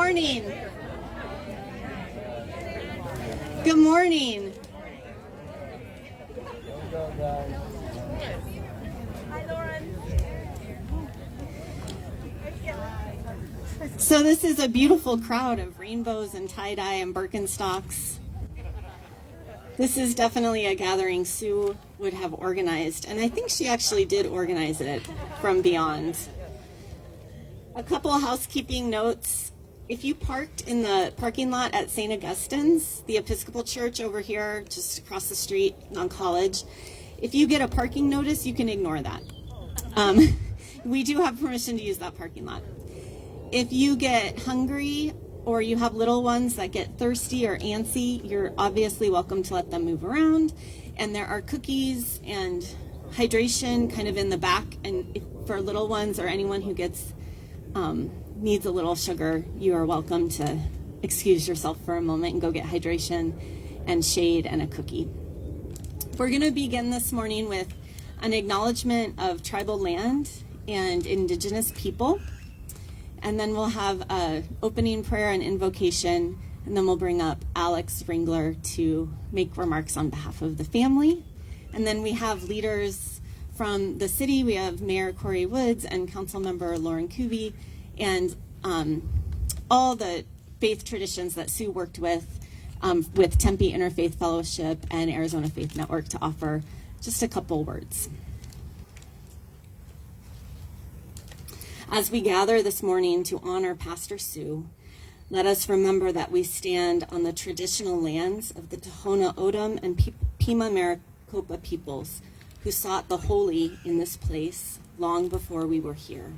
morning. Good morning. Hi, Lauren. So this is a beautiful crowd of rainbows and tie-dye and Birkenstocks. This is definitely a gathering Sue would have organized, and I think she actually did organize it from beyond. A couple of housekeeping notes. If you parked in the parking lot at St. Augustine's, the Episcopal Church over here, just across the street on College, if you get a parking notice, you can ignore that. We do have permission to use that parking lot. If you get hungry or you have little ones that get thirsty or antsy, you're obviously welcome to let them move around. And there are cookies and hydration kind of in the back. And for little ones or anyone who gets needs a little sugar, you are welcome to excuse yourself for a moment and go get hydration and shade and a cookie. We're going to begin this morning with an acknowledgement of tribal land and indigenous people. And then we'll have an opening prayer and invocation, and then we'll bring up Alex Ringler to make remarks on behalf of the family. And then we have leaders from the city. We have Mayor Corey Woods and Council Member Lauren Kuby, and all the faith traditions that Sue worked with Tempe Interfaith Fellowship and Arizona Faith Network to offer just a couple words. As we gather this morning to honor Pastor Sue, let us remember that we stand on the traditional lands of the Tohono O'odham and Pima Maricopa peoples who sought the holy in this place long before we were here.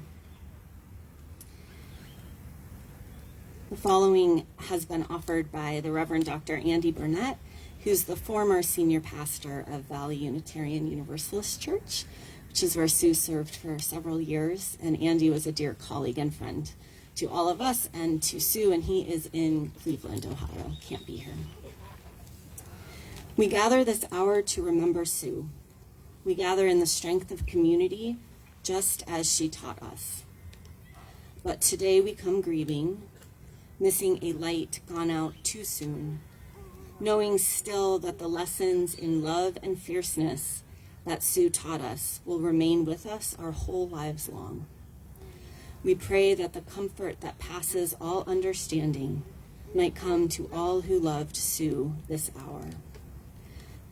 The following has been offered by the Reverend Dr. Andy Burnett, who's the former senior pastor of Valley Unitarian Universalist Church, which is where Sue served for several years, and Andy was a dear colleague and friend to all of us and to Sue, and he is in Cleveland, Ohio. Can't be here. We gather this hour to remember Sue. We gather in the strength of community, just as she taught us. But today we come grieving, missing a light gone out too soon, knowing still that the lessons in love and fierceness that Sue taught us will remain with us our whole lives long. We pray that the comfort that passes all understanding might come to all who loved Sue this hour.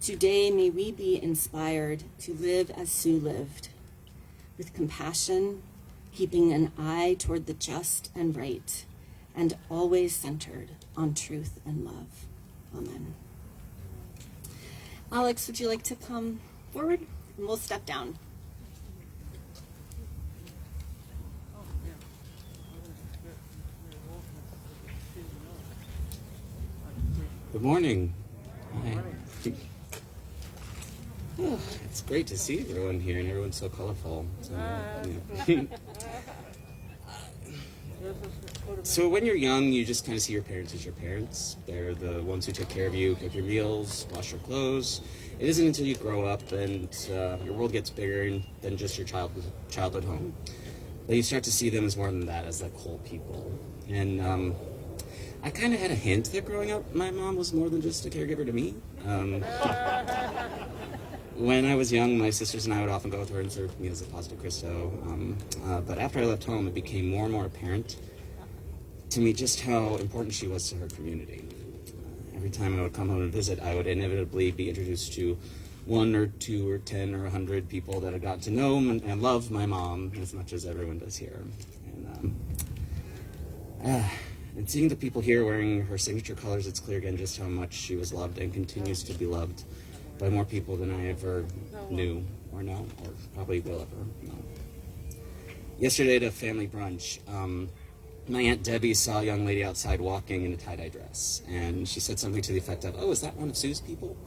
Today, may we be inspired to live as Sue lived, with compassion, keeping an eye toward the just and right, and always centered on truth and love. Amen. Alex, would you like to come forward? And we'll step down. Good morning. Hi. Oh, it's great to see everyone here, and everyone's so colorful. So when you're young, you just kind of see your parents as your parents. They're the ones who take care of you, cook your meals, wash your clothes. It isn't until you grow up and your world gets bigger than just your childhood home that you start to see them as more than that, as like whole people. And I kind of had a hint that growing up, my mom was more than just a caregiver to me. When I was young, my sisters and I would often go with her and serve meals at Pasta Cristo. But after I left home, it became more and more apparent to me just how important she was to her community. Every time I would come home and visit, I would inevitably be introduced to 1 or 2 or 10 or 100 people that had gotten to know and love my mom as much as everyone does here. And seeing the people here wearing her signature colors, it's clear again just how much she was loved and continues to be loved by more people than I ever knew or know, or probably will ever know. Yesterday at a family brunch, my Aunt Debbie saw a young lady outside walking in a tie-dye dress, and she said something to the effect of, "Oh, is that one of Sue's people?"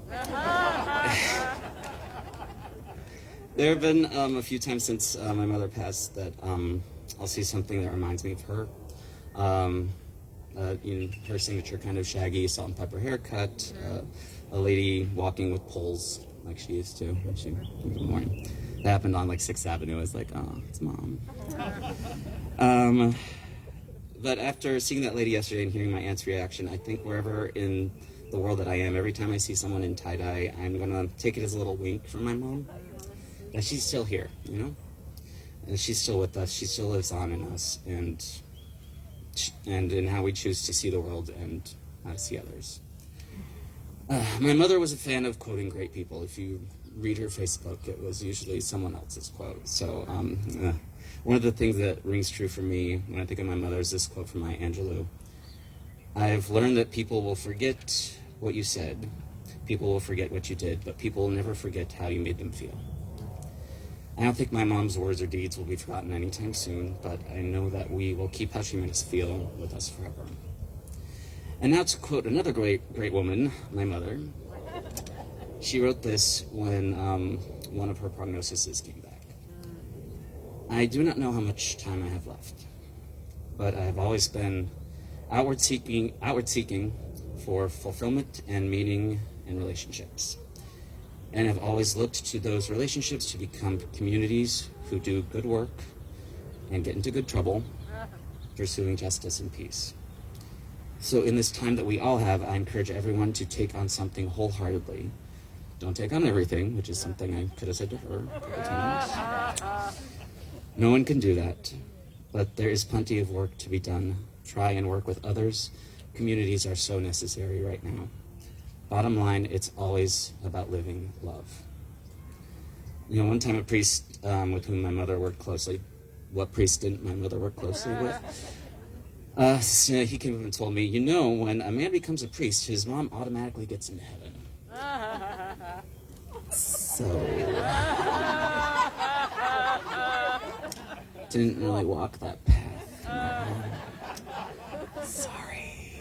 There have been a few times since my mother passed that I'll see something that reminds me of her. Her signature kind of shaggy salt and pepper haircut, a lady walking with poles like she used to when she in the morning. That happened on like 6th Avenue. I was like, oh, it's Mom. But after seeing that lady yesterday and hearing my aunt's reaction, I think wherever in the world that I am, every time I see someone in tie-dye, I'm going to take it as a little wink from my mom that she's still here, you know? And she's still with us. She still lives on in us and in how we choose to see the world and how to see others. My mother was a fan of quoting great people. If you read her Facebook, it was usually someone else's quote. So one of the things that rings true for me when I think of my mother is this quote from Maya Angelou. I've learned that people will forget what you said, people will forget what you did, but people will never forget how you made them feel. I don't think my mom's words or deeds will be forgotten anytime soon, but I know that we will keep how she made us feel with us forever. And now to quote another great woman, my mother. She wrote this when one of her prognoses came back. I do not know how much time I have left, but I have always been outward seeking for fulfillment and meaning in relationships. And have always looked to those relationships to become communities who do good work and get into good trouble, pursuing justice and peace. So in this time that we all have, I encourage everyone to take on something wholeheartedly. Don't take on everything, which is something I could have said to her a couple times. No one can do that, but there is plenty of work to be done. Try and work with others. Communities are so necessary right now. Bottom line, it's always about living love. You know, one time a priest with whom my mother worked closely, what priest didn't my mother work closely with? So he came up and told me, you know, when a man becomes a priest, his mom automatically gets into heaven. So, didn't really walk that path. Sorry.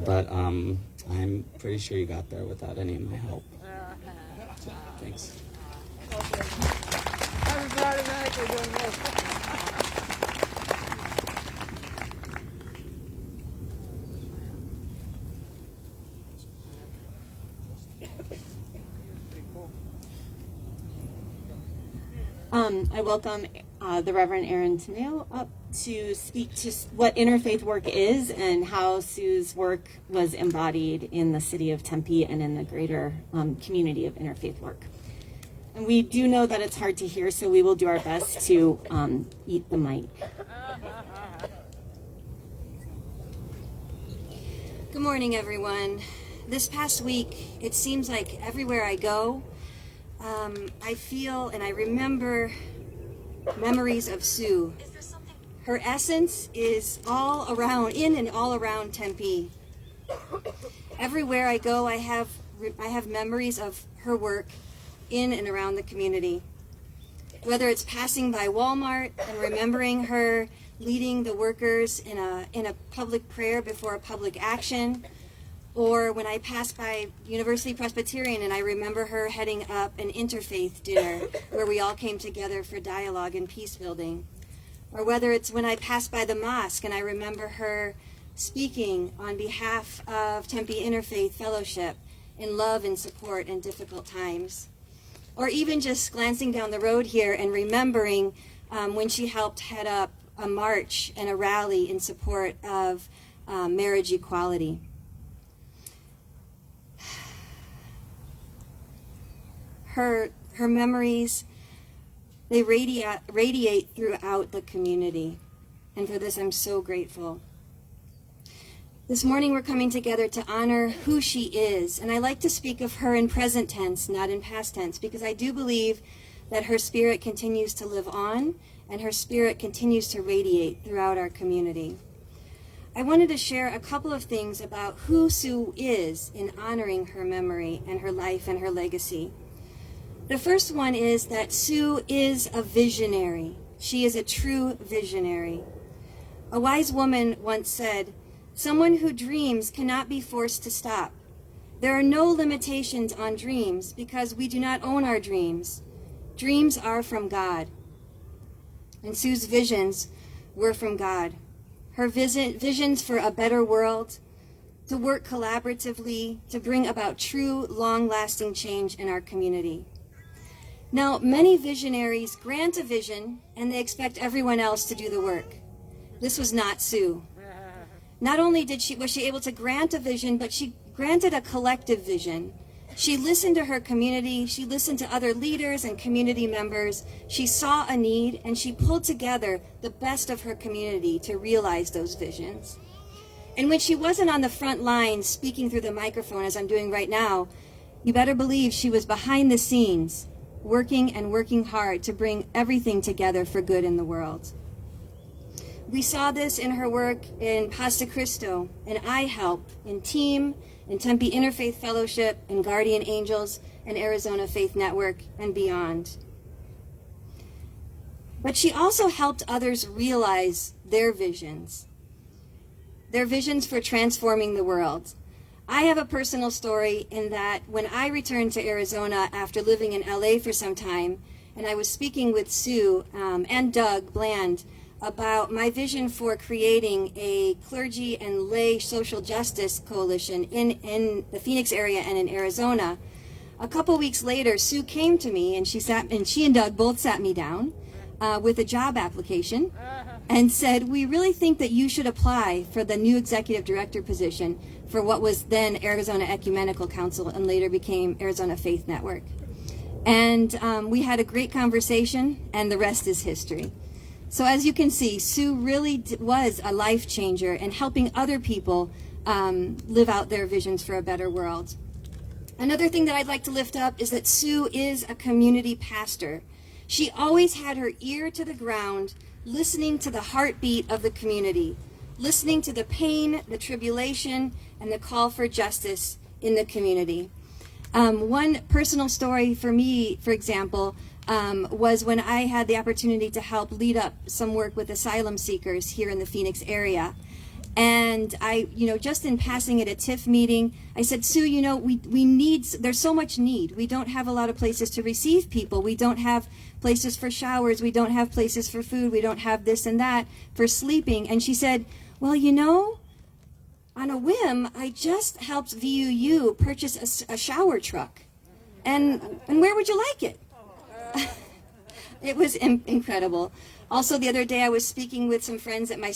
But I'm pretty sure you got there without any of my help. So, thanks. I was automatically doing this. I welcome the Reverend Aaron Tomeo up to speak to what interfaith work is and how Sue's work was embodied in the city of Tempe and in the greater community of interfaith work. And we do know that it's hard to hear, so we will do our best to eat the mic. Good morning, everyone. This past week, it seems like everywhere I go, I feel and I remember memories of Sue. Her essence is all around, in and all around Tempe. Everywhere I go, I have memories of her work in and around the community. Whether it's passing by Walmart and remembering her leading the workers in a public prayer before a public action, or when I pass by University Presbyterian and I remember her heading up an interfaith dinner where we all came together for dialogue and peace building. Or whether it's when I pass by the mosque and I remember her speaking on behalf of Tempe Interfaith Fellowship in love and support in difficult times. Or even just glancing down the road here and remembering when she helped head up a march and a rally in support of marriage equality. Her memories, they radiate throughout the community. And for this, I'm so grateful. This morning, we're coming together to honor who she is. And I like to speak of her in present tense, not in past tense, because I do believe that her spirit continues to live on and her spirit continues to radiate throughout our community. I wanted to share a couple of things about who Sue is in honoring her memory and her life and her legacy. The first one is that Sue is a visionary. She is a true visionary. A wise woman once said, "Someone who dreams cannot be forced to stop. There are no limitations on dreams because we do not own our dreams. Dreams are from God." And Sue's visions were from God. Her visions for a better world, to work collaboratively, to bring about true, long-lasting change in our community. Now, many visionaries grant a vision and they expect everyone else to do the work. This was not Sue. Not only was she able to grant a vision, but she granted a collective vision. She listened to her community, she listened to other leaders and community members, she saw a need, and she pulled together the best of her community to realize those visions. And when she wasn't on the front line speaking through the microphone, as I'm doing right now, you better believe she was behind the scenes, working and working hard to bring everything together for good in the world. We saw this in her work in Pasta Cristo, in iHelp, in Team, in Tempe Interfaith Fellowship, in Guardian Angels, and Arizona Faith Network, and beyond. But she also helped others realize their visions for transforming the world. I have a personal story in that when I returned to Arizona after living in LA for some time, and I was speaking with Sue and Doug Bland about my vision for creating a clergy and lay social justice coalition in the Phoenix area and in Arizona. A couple weeks later, Sue came to me and she and Doug both sat me down with a job application and said, we really think that you should apply for the new executive director position for what was then Arizona Ecumenical Council and later became Arizona Faith Network. And we had a great conversation, and the rest is history. So as you can see, Sue really was a life changer in helping other people live out their visions for a better world. Another thing that I'd like to lift up is that Sue is a community pastor. She always had her ear to the ground, listening to the heartbeat of the community, listening to the pain, the tribulation, and the call for justice in the community. One personal story for me, for example, was when I had the opportunity to help lead up some work with asylum seekers here in the Phoenix area. And I, just in passing at a TIF meeting, I said, Sue, there's so much need. We don't have a lot of places to receive people. We don't have places for showers. We don't have places for food. We don't have this and that for sleeping. And she said, well, on a whim, I just helped VUU purchase a shower truck. And where would you like it? It was incredible. Also, the other day I was speaking with some friends at my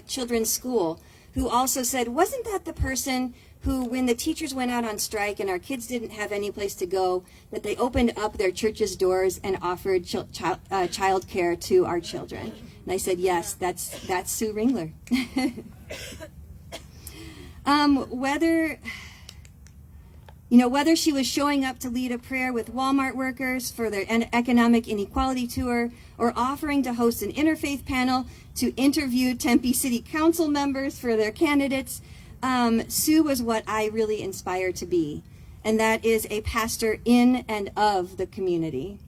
children's school, who also said, wasn't that the person who, when the teachers went out on strike and our kids didn't have any place to go, that they opened up their church's doors and offered child care to our children? And I said, yes, that's Sue Ringler. Whether she was showing up to lead a prayer with Walmart workers for their economic inequality tour, or offering to host an interfaith panel to interview Tempe City Council members for their candidates, Sue was what I really inspired to be, and that is a pastor in and of the community.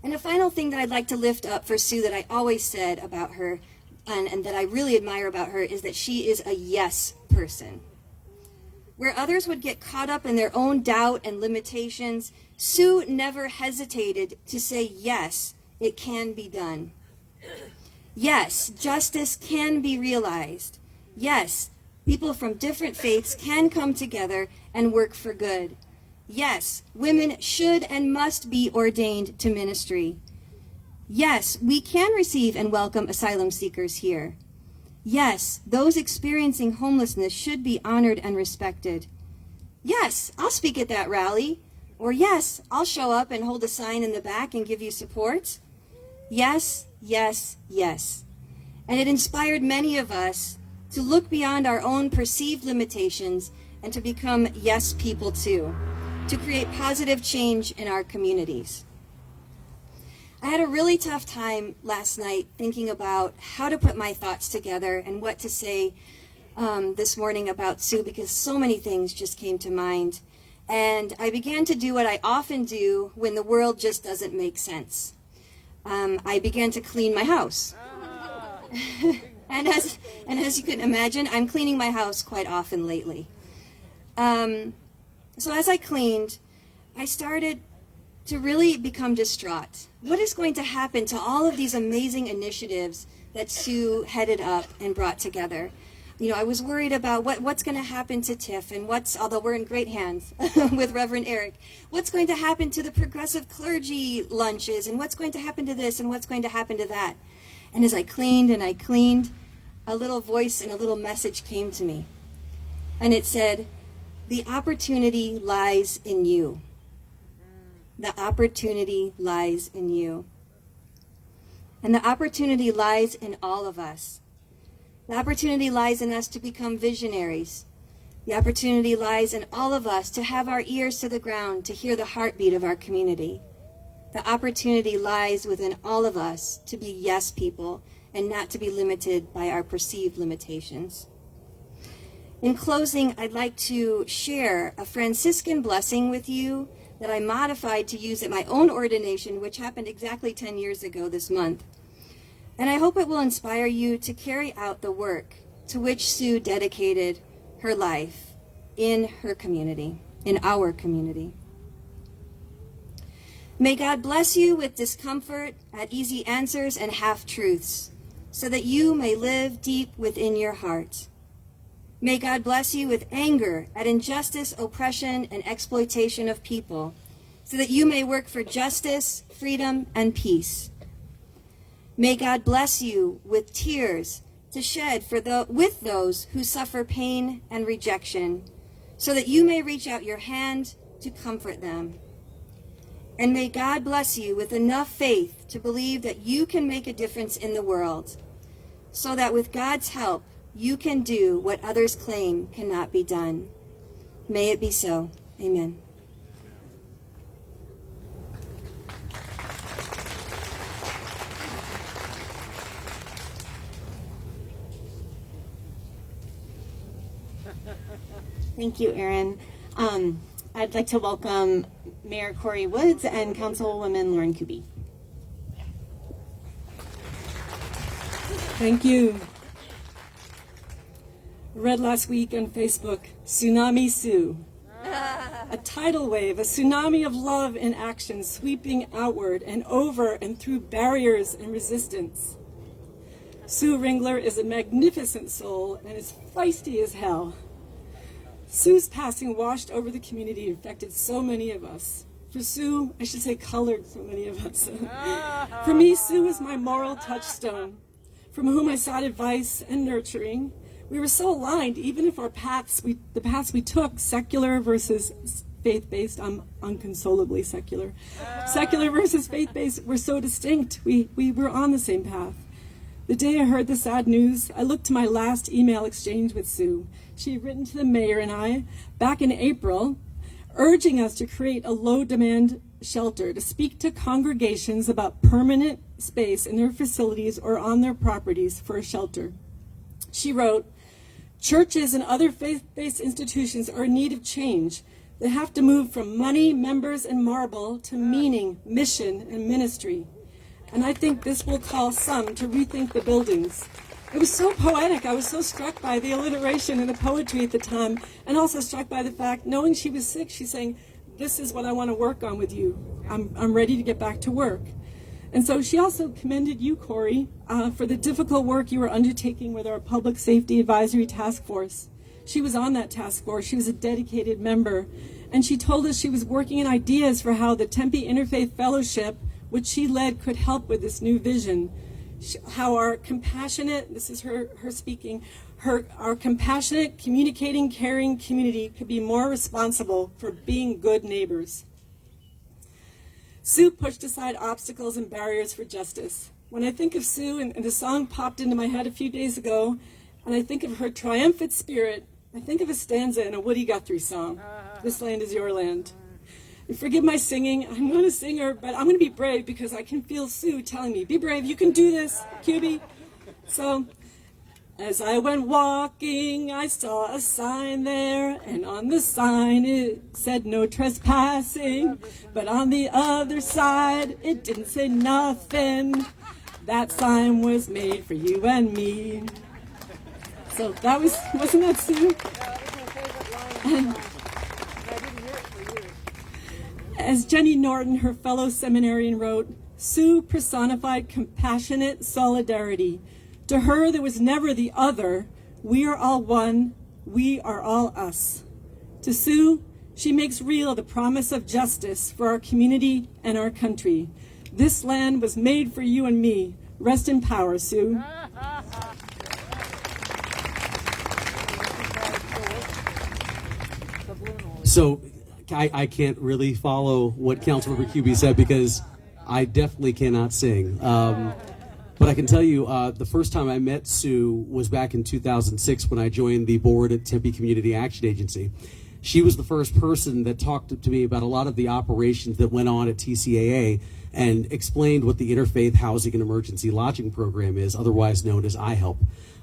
And a final thing that I'd like to lift up for Sue that I always said about her, and that I really admire about her, is that she is a yes person. Where others would get caught up in their own doubt and limitations, Sue never hesitated to say, yes, it can be done. Yes, justice can be realized. Yes, people from different faiths can come together and work for good. Yes, women should and must be ordained to ministry. Yes, we can receive and welcome asylum seekers here. Yes, those experiencing homelessness should be honored and respected. Yes, I'll speak at that rally. Or yes, I'll show up and hold a sign in the back and give you support. Yes, yes, yes. And it inspired many of us to look beyond our own perceived limitations and to become yes people too, to create positive change in our communities. I had a really tough time last night thinking about how to put my thoughts together and what to say this morning about Sue, because so many things just came to mind. And I began to do what I often do when the world just doesn't make sense. I began to clean my house. and as you can imagine, I'm cleaning my house quite often lately. So as I cleaned, I started to really become distraught. What is going to happen to all of these amazing initiatives that Sue headed up and brought together? I was worried about what's going to happen to TIF, and although we're in great hands with Reverend Eric, what's going to happen to the progressive clergy lunches, and what's going to happen to this, and what's going to happen to that. And as I cleaned and I cleaned, a little voice and a little message came to me. And it said, "The opportunity lies in you. The opportunity lies in you." And the opportunity lies in all of us. The opportunity lies in us to become visionaries. The opportunity lies in all of us to have our ears to the ground, to hear the heartbeat of our community. The opportunity lies within all of us to be yes people and not to be limited by our perceived limitations. In closing, I'd like to share a Franciscan blessing with you that I modified to use at my own ordination, which happened exactly 10 years ago this month. And I hope it will inspire you to carry out the work to which Sue dedicated her life in her community, in our community. May God bless you with discomfort at easy answers and half-truths, so that you may live deep within your heart. May God bless you with anger at injustice, oppression, and exploitation of people, so that you may work for justice, freedom, and peace. May God bless you with tears to shed with those who suffer pain and rejection, so that you may reach out your hand to comfort them. And may God bless you with enough faith to believe that you can make a difference in the world, so that with God's help, you can do what others claim cannot be done. May it be so. Amen. Thank you, Erin. I'd like to welcome Mayor Corey Woods and Councilwoman Lauren Kuby. Thank you. Read last week on Facebook, Tsunami Sue. A tidal wave, a tsunami of love and action sweeping outward and over and through barriers and resistance. Sue Ringler is a magnificent soul and is feisty as hell. Sue's passing washed over the community and affected so many of us. For Sue, I should say colored so many of us. For me, Sue is my moral touchstone, from whom I sought advice and nurturing. We were so aligned, even if the paths we took, secular versus faith-based, I'm unconsolably secular. Secular versus faith-based were so distinct. We were on the same path. The day I heard the sad news, I looked to my last email exchange with Sue. She had written to the mayor and I back in April, urging us to create a low-demand shelter to speak to congregations about permanent space in their facilities or on their properties for a shelter. She wrote, "Churches and other faith-based institutions are in need of change. They have to move from money, members, and marble to meaning, mission, and ministry. And I think this will cause some to rethink the buildings." It was so poetic. I was so struck by the alliteration and the poetry at the time, and also struck by the fact, knowing she was sick, she's saying, "This is what I want to work on with you. I'm ready to get back to work." And so she also commended you, Corey, for the difficult work you were undertaking with our Public Safety Advisory Task Force. She was on that task force. She was a dedicated member. And she told us she was working on ideas for how the Tempe Interfaith Fellowship, which she led, could help with this new vision. How our compassionate, this is her speaking, our compassionate, communicating, caring community could be more responsible for being good neighbors. Sue pushed aside obstacles and barriers for justice. When I think of Sue, and the song popped into my head a few days ago, and I think of her triumphant spirit, I think of a stanza in a Woody Guthrie song, "This land is your land." And forgive my singing, I'm going to sing her, but I'm going to be brave because I can feel Sue telling me, "Be brave, you can do this, QB." So, as I went walking, I saw a sign there, and on the sign it said "No trespassing," but on the other side it didn't say nothing. That sign was made for you and me. So that wasn't that Sue? As Jenny Norton, her fellow seminarian, wrote, Sue personified compassionate solidarity. To her, there was never the other. We are all one. We are all us. To Sue, she makes real the promise of justice for our community and our country. This land was made for you and me, Rest in power, Sue. So I can't really follow what Councilmember QB said because I definitely cannot sing. But I can tell you the first time I met Sue was back in 2006 when I joined the board at Tempe Community Action Agency. She was the first person that talked to me about a lot of the operations that went on at TCAA and explained what the Interfaith Housing and Emergency Lodging Program is, otherwise known as iHelp.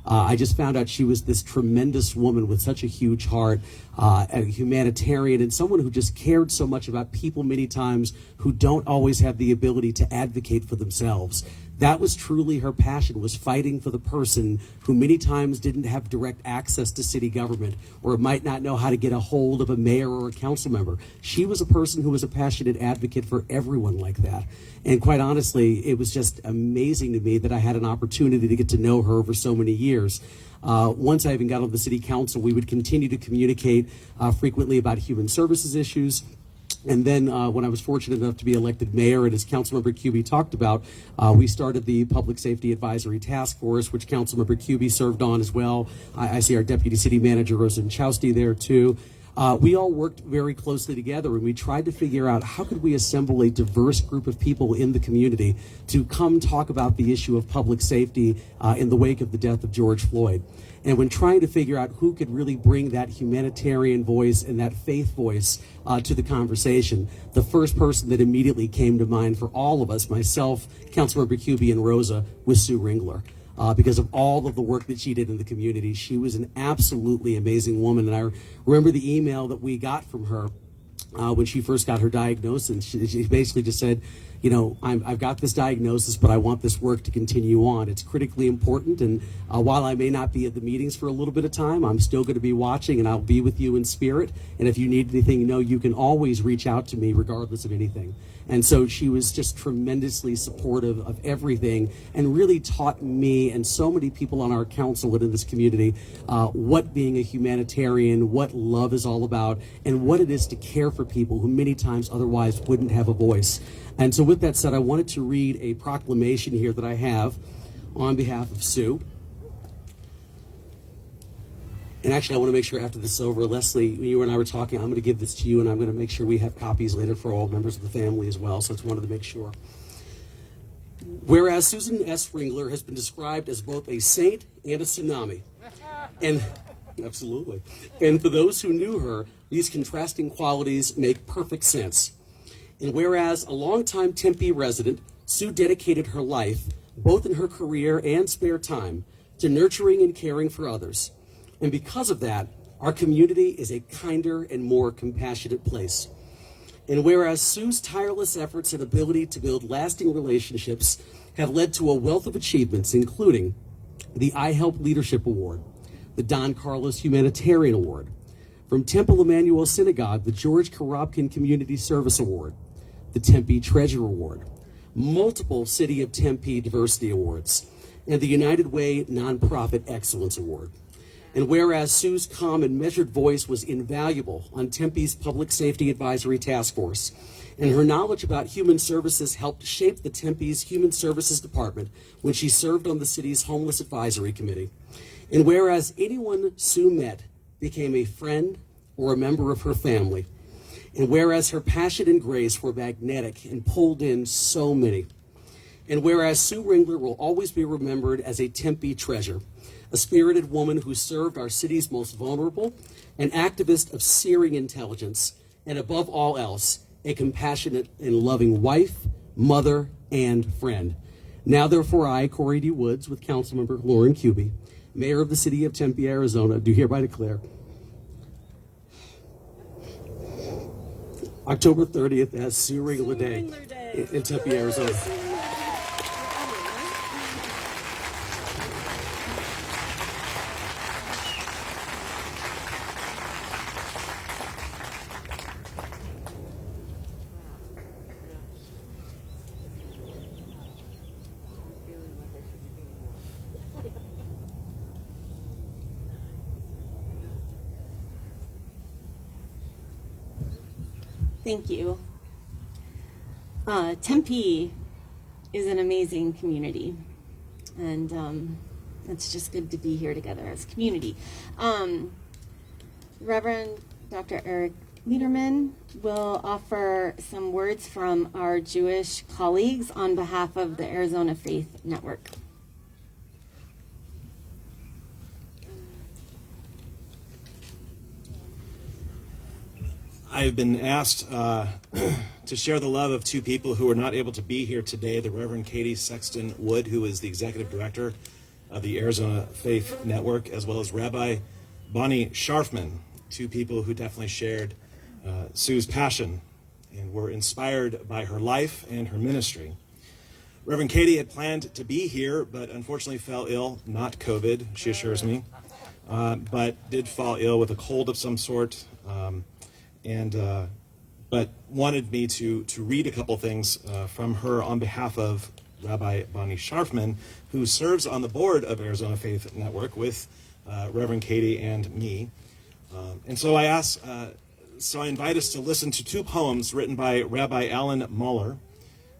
I just found out she was this tremendous woman with such a huge heart, a humanitarian, and someone who just cared so much about people many times who don't always have the ability to advocate for themselves. That was truly her passion, was fighting for the person who many times didn't have direct access to city government or might not know how to get a hold of a mayor or a council member. She was a person who was a passionate advocate for everyone like that. And quite honestly, it was just amazing to me that I had an opportunity to get to know her over so many years. Once I even got on the city council, we would continue to communicate frequently about human services issues. And then when I was fortunate enough to be elected mayor, and as Councilmember QB talked about, we started the Public Safety Advisory Task Force, which Councilmember QB served on as well. I see our Deputy City Manager, Rosa Chowsty, there too. We all worked very closely together, and we tried to figure out how could we assemble a diverse group of people in the community to come talk about the issue of public safety in the wake of the death of George Floyd. And when trying to figure out who could really bring that humanitarian voice and that faith voice to the conversation, the first person that immediately came to mind for all of us, myself, Councilmember QB, and Rosa, was Sue Ringler. Because of all of the work that she did in the community. She was an absolutely amazing woman. And I remember the email that we got from her when she first got her diagnosis. She basically just said, you know, I've got this diagnosis, but I want this work to continue on. It's critically important, and while I may not be at the meetings for a little bit of time, I'm still going to be watching, and I'll be with you in spirit. And if you need anything, you know, you can always reach out to me regardless of anything. And so she was just tremendously supportive of everything and really taught me and so many people on our council and in this community what being a humanitarian, what love is all about, and what it is to care for people who many times otherwise wouldn't have a voice. And so with that said, I wanted to read a proclamation here that I have on behalf of Sue. And actually, I want to make sure after this is over, Leslie, you and I were talking, I'm going to give this to you, and I'm going to make sure we have copies later for all members of the family as well, so I just wanted to make sure. Whereas Susan S. Ringler has been described as both a saint and a tsunami. And absolutely. And for those who knew her, these contrasting qualities make perfect sense. And whereas a longtime Tempe resident, Sue dedicated her life, both in her career and spare time, to nurturing and caring for others. And because of that, our community is a kinder and more compassionate place. And whereas Sue's tireless efforts and ability to build lasting relationships have led to a wealth of achievements, including the iHelp Leadership Award, the Don Carlos Humanitarian Award, from Temple Emmanuel Synagogue, the George Korobkin Community Service Award, the Tempe Treasure Award, multiple City of Tempe Diversity Awards, and the United Way Nonprofit Excellence Award. And whereas Sue's calm and measured voice was invaluable on Tempe's Public Safety Advisory Task Force, and her knowledge about human services helped shape the Tempe's Human Services Department when she served on the city's Homeless Advisory Committee. And whereas anyone Sue met became a friend or a member of her family, and whereas her passion and grace were magnetic and pulled in so many, and whereas Sue Ringler will always be remembered as a Tempe treasure, a spirited woman who served our city's most vulnerable, an activist of searing intelligence, and above all else, a compassionate and loving wife, mother, and friend. Now, therefore, I, Corey D. Woods, with Councilmember Lauren Kuby, Mayor of the City of Tempe, Arizona, do hereby declare October 30th as Sue Ringler Day in Tempe, Arizona. Thank you. Tempe is an amazing community. And it's just good to be here together as a community. Reverend Dr. Eric Liederman will offer some words from our Jewish colleagues on behalf of the Arizona Faith Network. I've been asked to share the love of two people who are not able to be here today, the Reverend Katie Sexton Wood, who is the executive director of the Arizona Faith Network, as well as Rabbi Bonnie Scharfman, two people who definitely shared Sue's passion and were inspired by her life and her ministry. Reverend Katie had planned to be here, but unfortunately fell ill, not COVID, she assures me, but did fall ill with a cold of some sort, but wanted me to read a couple things from her on behalf of Rabbi Bonnie Scharfman, who serves on the board of Arizona Faith Network with Reverend Katie and me. And so I invite us to listen to two poems written by Rabbi Alan Muller,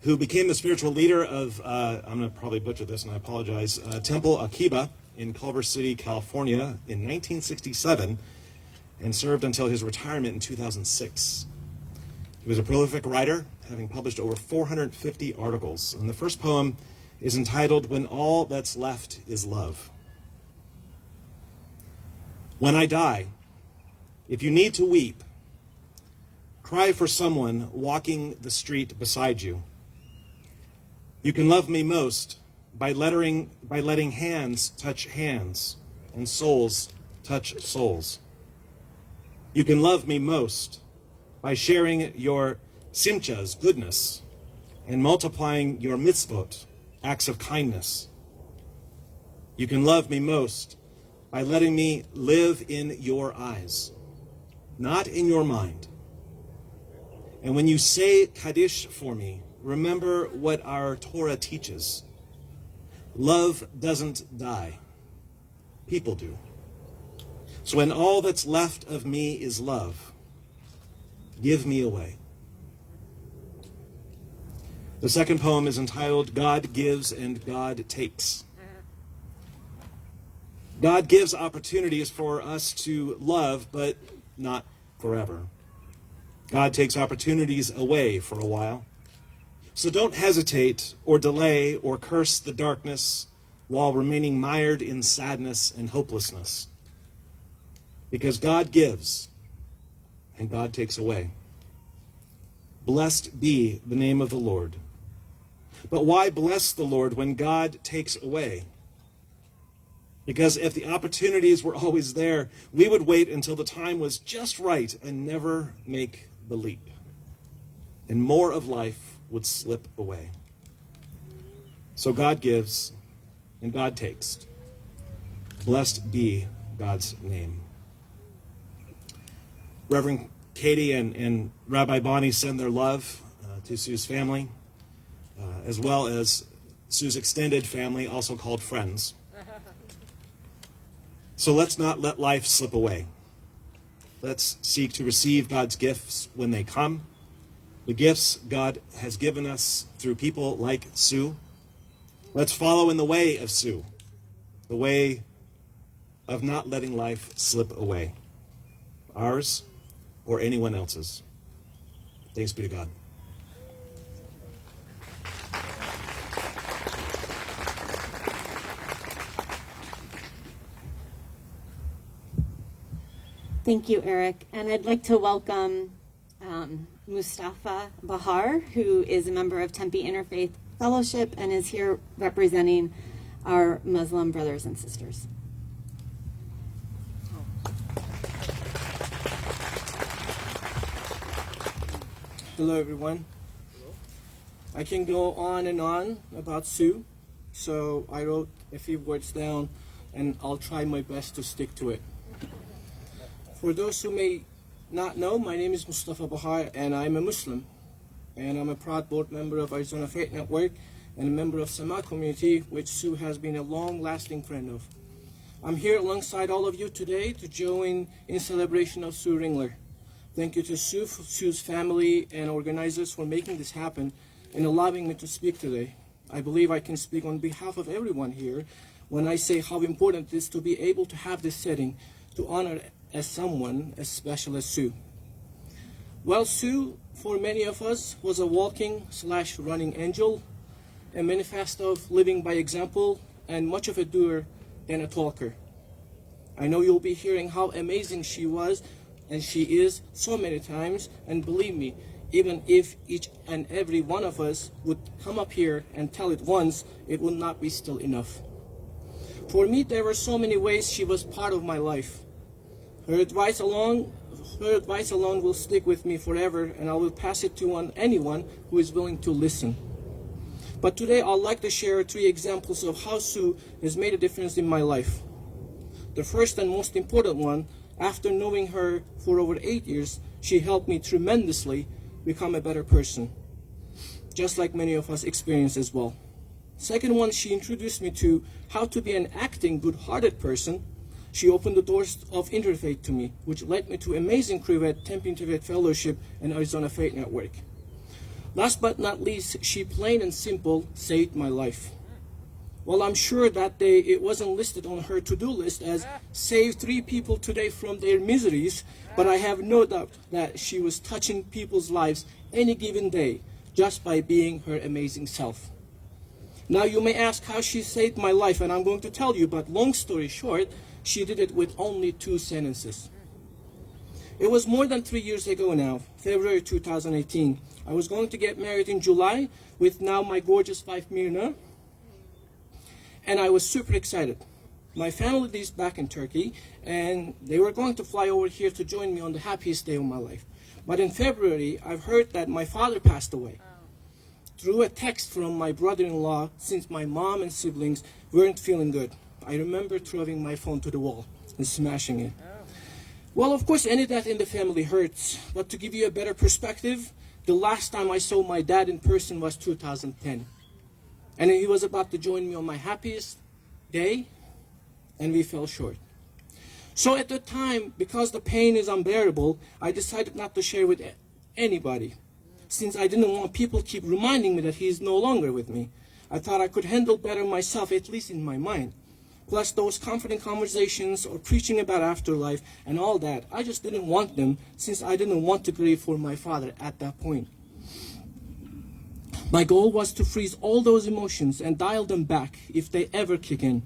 who became the spiritual leader of, I'm going to probably butcher this and I apologize, Temple Akiba in Culver City, California in 1967, and served until his retirement in 2006. He was a prolific writer, having published over 450 articles. And the first poem is entitled, When All That's Left Is Love. When I die, if you need to weep, cry for someone walking the street beside you. You can love me most by letting hands touch hands and souls touch souls. You can love me most by sharing your simcha's goodness and multiplying your mitzvot, acts of kindness. You can love me most by letting me live in your eyes, not in your mind. And when you say Kaddish for me, remember what our Torah teaches. Love doesn't die. People do. So when all that's left of me is love, give me away. The second poem is entitled, God Gives and God Takes. God gives opportunities for us to love, but not forever. God takes opportunities away for a while. So don't hesitate or delay or curse the darkness while remaining mired in sadness and hopelessness. Because God gives and God takes away. Blessed be the name of the Lord. But why bless the Lord when God takes away? Because if the opportunities were always there, we would wait until the time was just right and never make the leap. And more of life would slip away. So God gives and God takes. Blessed be God's name. Reverend Katie and Rabbi Bonnie send their love to Sue's family, as well as Sue's extended family, also called friends. So let's not let life slip away. Let's seek to receive God's gifts when they come, the gifts God has given us through people like Sue. Let's follow in the way of Sue, the way of not letting life slip away, ours or anyone else's. Thanks be to God. Thank you, Eric. And I'd like to welcome Mustafa Bahar, who is a member of Tempe Interfaith Fellowship and is here representing our Muslim brothers and sisters. Hello, everyone. I can go on and on about Sue, so I wrote a few words down, and I'll try my best to stick to it. For those who may not know, my name is Mustafa Bahar, and I'm a Muslim. And I'm a proud board member of Arizona Faith Network and a member of Sama community, which Sue has been a long-lasting friend of. I'm here alongside all of you today to join in celebration of Sue Ringler. Thank you to Sue, Sue's family, and organizers for making this happen and allowing me to speak today. I believe I can speak on behalf of everyone here when I say how important it is to be able to have this setting to honor as someone as special as Sue. Well, Sue, for many of us, was a walking/running angel, a manifesto of living by example, and much of a doer than a talker. I know you'll be hearing how amazing she was, and she is so many times, and believe me, even if each and every one of us would come up here and tell it once, it would not be still enough. For me, there were so many ways she was part of my life. Her advice alone will stick with me forever, and I will pass it to anyone who is willing to listen. But today, I'd like to share 3 examples of how Sue has made a difference in my life. The first and most important one, after knowing her for over 8 years, she helped me tremendously become a better person, just like many of us experience as well. Second one, she introduced me to how to be an acting, good-hearted person. She opened the doors of interfaith to me, which led me to amazing crew at Tempe Interfaith Fellowship and Arizona Faith Network. Last but not least, she plain and simple saved my life. Well, I'm sure that day it wasn't listed on her to-do list as save 3 people today from their miseries, but I have no doubt that she was touching people's lives any given day just by being her amazing self. Now you may ask how she saved my life, and I'm going to tell you, but long story short, she did it with only 2 sentences. It was more than 3 years ago now, February 2018. I was going to get married in July with now my gorgeous wife Mirna, and I was super excited. My family is back in Turkey, and they were going to fly over here to join me on the happiest day of my life. But in February, I've heard that my father passed away. Through a text from my brother-in-law, since my mom and siblings weren't feeling good. I remember throwing my phone to the wall and smashing it. Well, of course, any death in the family hurts, but to give you a better perspective, the last time I saw my dad in person was 2010. And he was about to join me on my happiest day, and we fell short. So at the time, because the pain is unbearable, I decided not to share with anybody, since I didn't want people keep reminding me that he is no longer with me. I thought I could handle better myself, at least in my mind. Plus those comforting conversations or preaching about afterlife and all that, I just didn't want them, since I didn't want to grieve for my father at that point. My goal was to freeze all those emotions and dial them back if they ever kick in.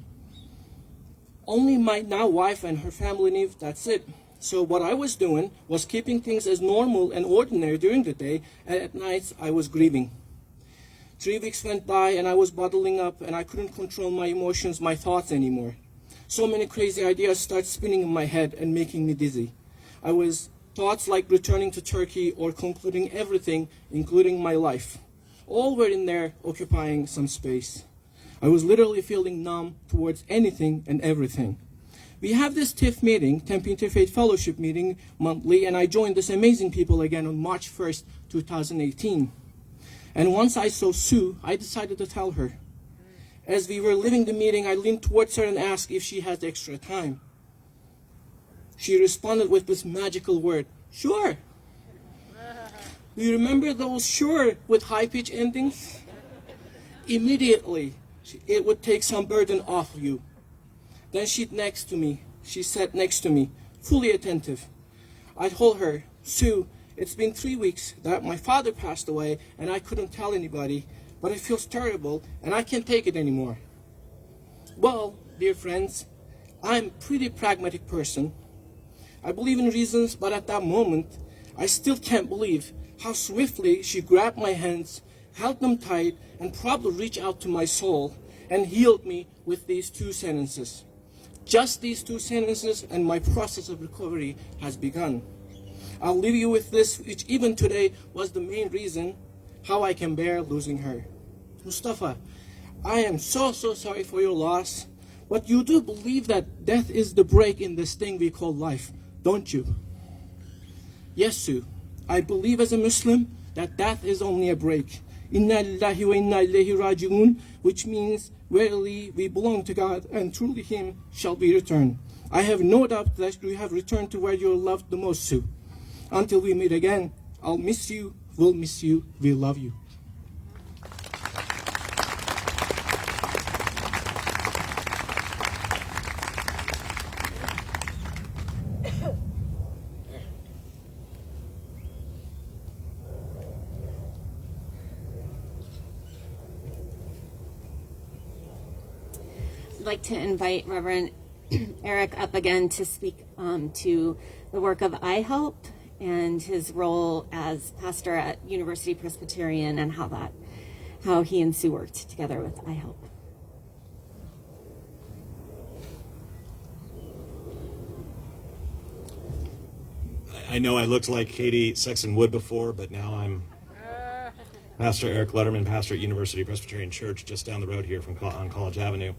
Only my now wife and her family knew that's it. So what I was doing was keeping things as normal and ordinary during the day, and at nights I was grieving. 3 weeks went by and I was bottling up, and I couldn't control my emotions, my thoughts anymore. So many crazy ideas started spinning in my head and making me dizzy. Thoughts like returning to Turkey or concluding everything, including my life. All were in there occupying some space. I was literally feeling numb towards anything and everything. We have this TIFF meeting, Tempe Interfaith Fellowship meeting, monthly, and I joined this amazing people again on March 1st, 2018. And once I saw Sue, I decided to tell her. As we were leaving the meeting, I leaned towards her and asked if she had extra time. She responded with this magical word, "Sure." Do you remember those "sure" with high-pitch endings? Immediately, it would take some burden off you. Then she sat next to me, fully attentive. I told her, "Sue, it's been 3 weeks that my father passed away, and I couldn't tell anybody, but it feels terrible, and I can't take it anymore." Well, dear friends, I'm a pretty pragmatic person. I believe in reasons, but at that moment, I still can't believe how swiftly she grabbed my hands, held them tight, and probably reached out to my soul and healed me with these 2 sentences. Just these 2 sentences, and my process of recovery has begun. I'll leave you with this, which even today was the main reason how I can bear losing her. Mustafa, I am so sorry for your loss, but you do believe that death is the break in this thing we call life, don't you? Yes, Sue. I believe as a Muslim that death is only a break. Inna lillahi wa inna ilayhi raji'un, which means verily we belong to God and truly Him shall be returned. I have no doubt that you have returned to where you are loved the most, Sue. Until we meet again, I'll miss you, we'll miss you, we love you. like to invite Reverend Eric up again to speak to the work of iHelp and his role as pastor at University Presbyterian and how he and Sue worked together with iHelp. I know I looked like Katie Sexton Wood before, but now I'm Pastor Eric Letterman, pastor at University Presbyterian Church, just down the road here on College Avenue.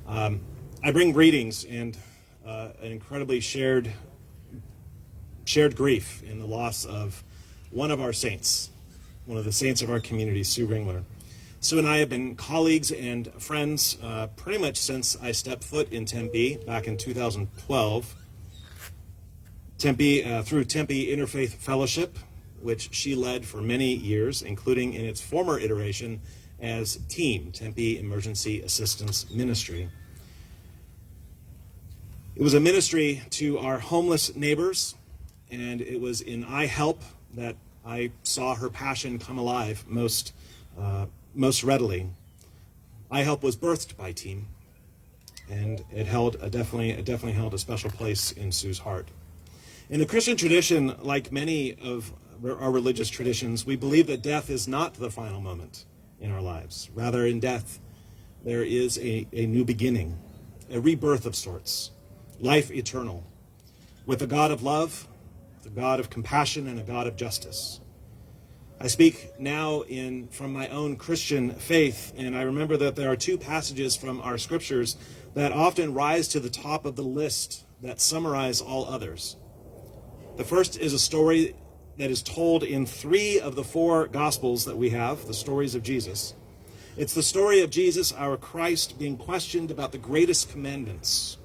I bring greetings and an incredibly shared grief in the loss of one of our saints, one of the saints of our community, Sue Ringler. Sue and I have been colleagues and friends pretty much since I stepped foot in Tempe back in 2012. Through Tempe Interfaith Fellowship, which she led for many years, including in its former iteration as TEAM, Tempe Emergency Assistance Ministry. It was a ministry to our homeless neighbors, and it was in iHelp that I saw her passion come alive most readily. iHelp was birthed by TEAM, and it definitely held a special place in Sue's heart. In the Christian tradition, like many of our religious traditions, we believe that death is not the final moment in our lives. Rather, in death, there is a new beginning, a rebirth of sorts, life eternal, with a God of love, a God of compassion, and a God of justice. I speak now from my own Christian faith, and I remember that there are two passages from our scriptures that often rise to the top of the list that summarize all others. The first is a story that is told in 3 of the 4 Gospels that we have, the stories of Jesus. It's the story of Jesus, our Christ, being questioned about the greatest commandments.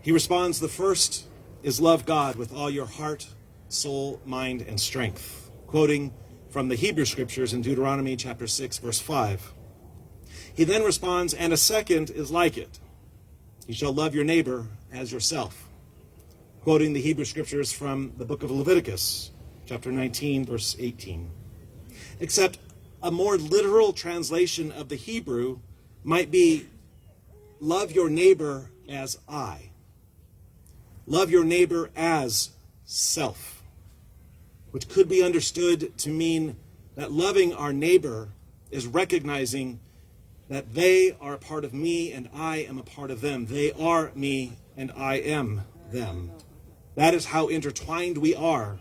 He responds, the first is love God with all your heart, soul, mind, and strength, quoting from the Hebrew Scriptures in Deuteronomy chapter 6, verse 5. He then responds, and a second is like it. You shall love your neighbor as yourself, quoting the Hebrew Scriptures from the book of Leviticus, chapter 19, verse 18. Except a more literal translation of the Hebrew might be, love your neighbor as I. Love your neighbor as self, which could be understood to mean that loving our neighbor is recognizing that they are a part of me and I am a part of them. They are me and I am them. That is how intertwined we are,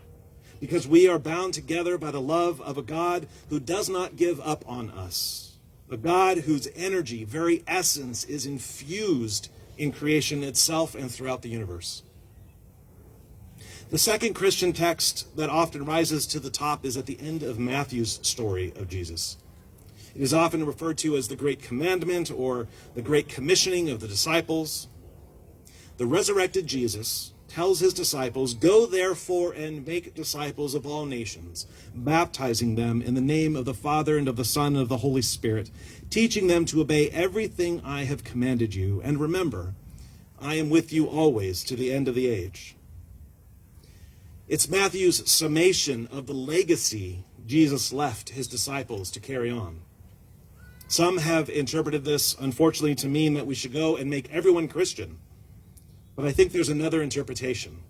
because we are bound together by the love of a God who does not give up on us, a God whose energy, very essence, is infused in creation itself and throughout the universe. The second Christian text that often rises to the top is at the end of Matthew's story of Jesus. It is often referred to as the Great Commandment or the Great Commissioning of the disciples. The resurrected Jesus tells his disciples, go therefore and make disciples of all nations, baptizing them in the name of the Father and of the Son and of the Holy Spirit, teaching them to obey everything I have commanded you. And remember, I am with you always to the end of the age. It's Matthew's summation of the legacy Jesus left his disciples to carry on. Some have interpreted this, unfortunately, to mean that we should go and make everyone Christian. But I think there's another interpretation.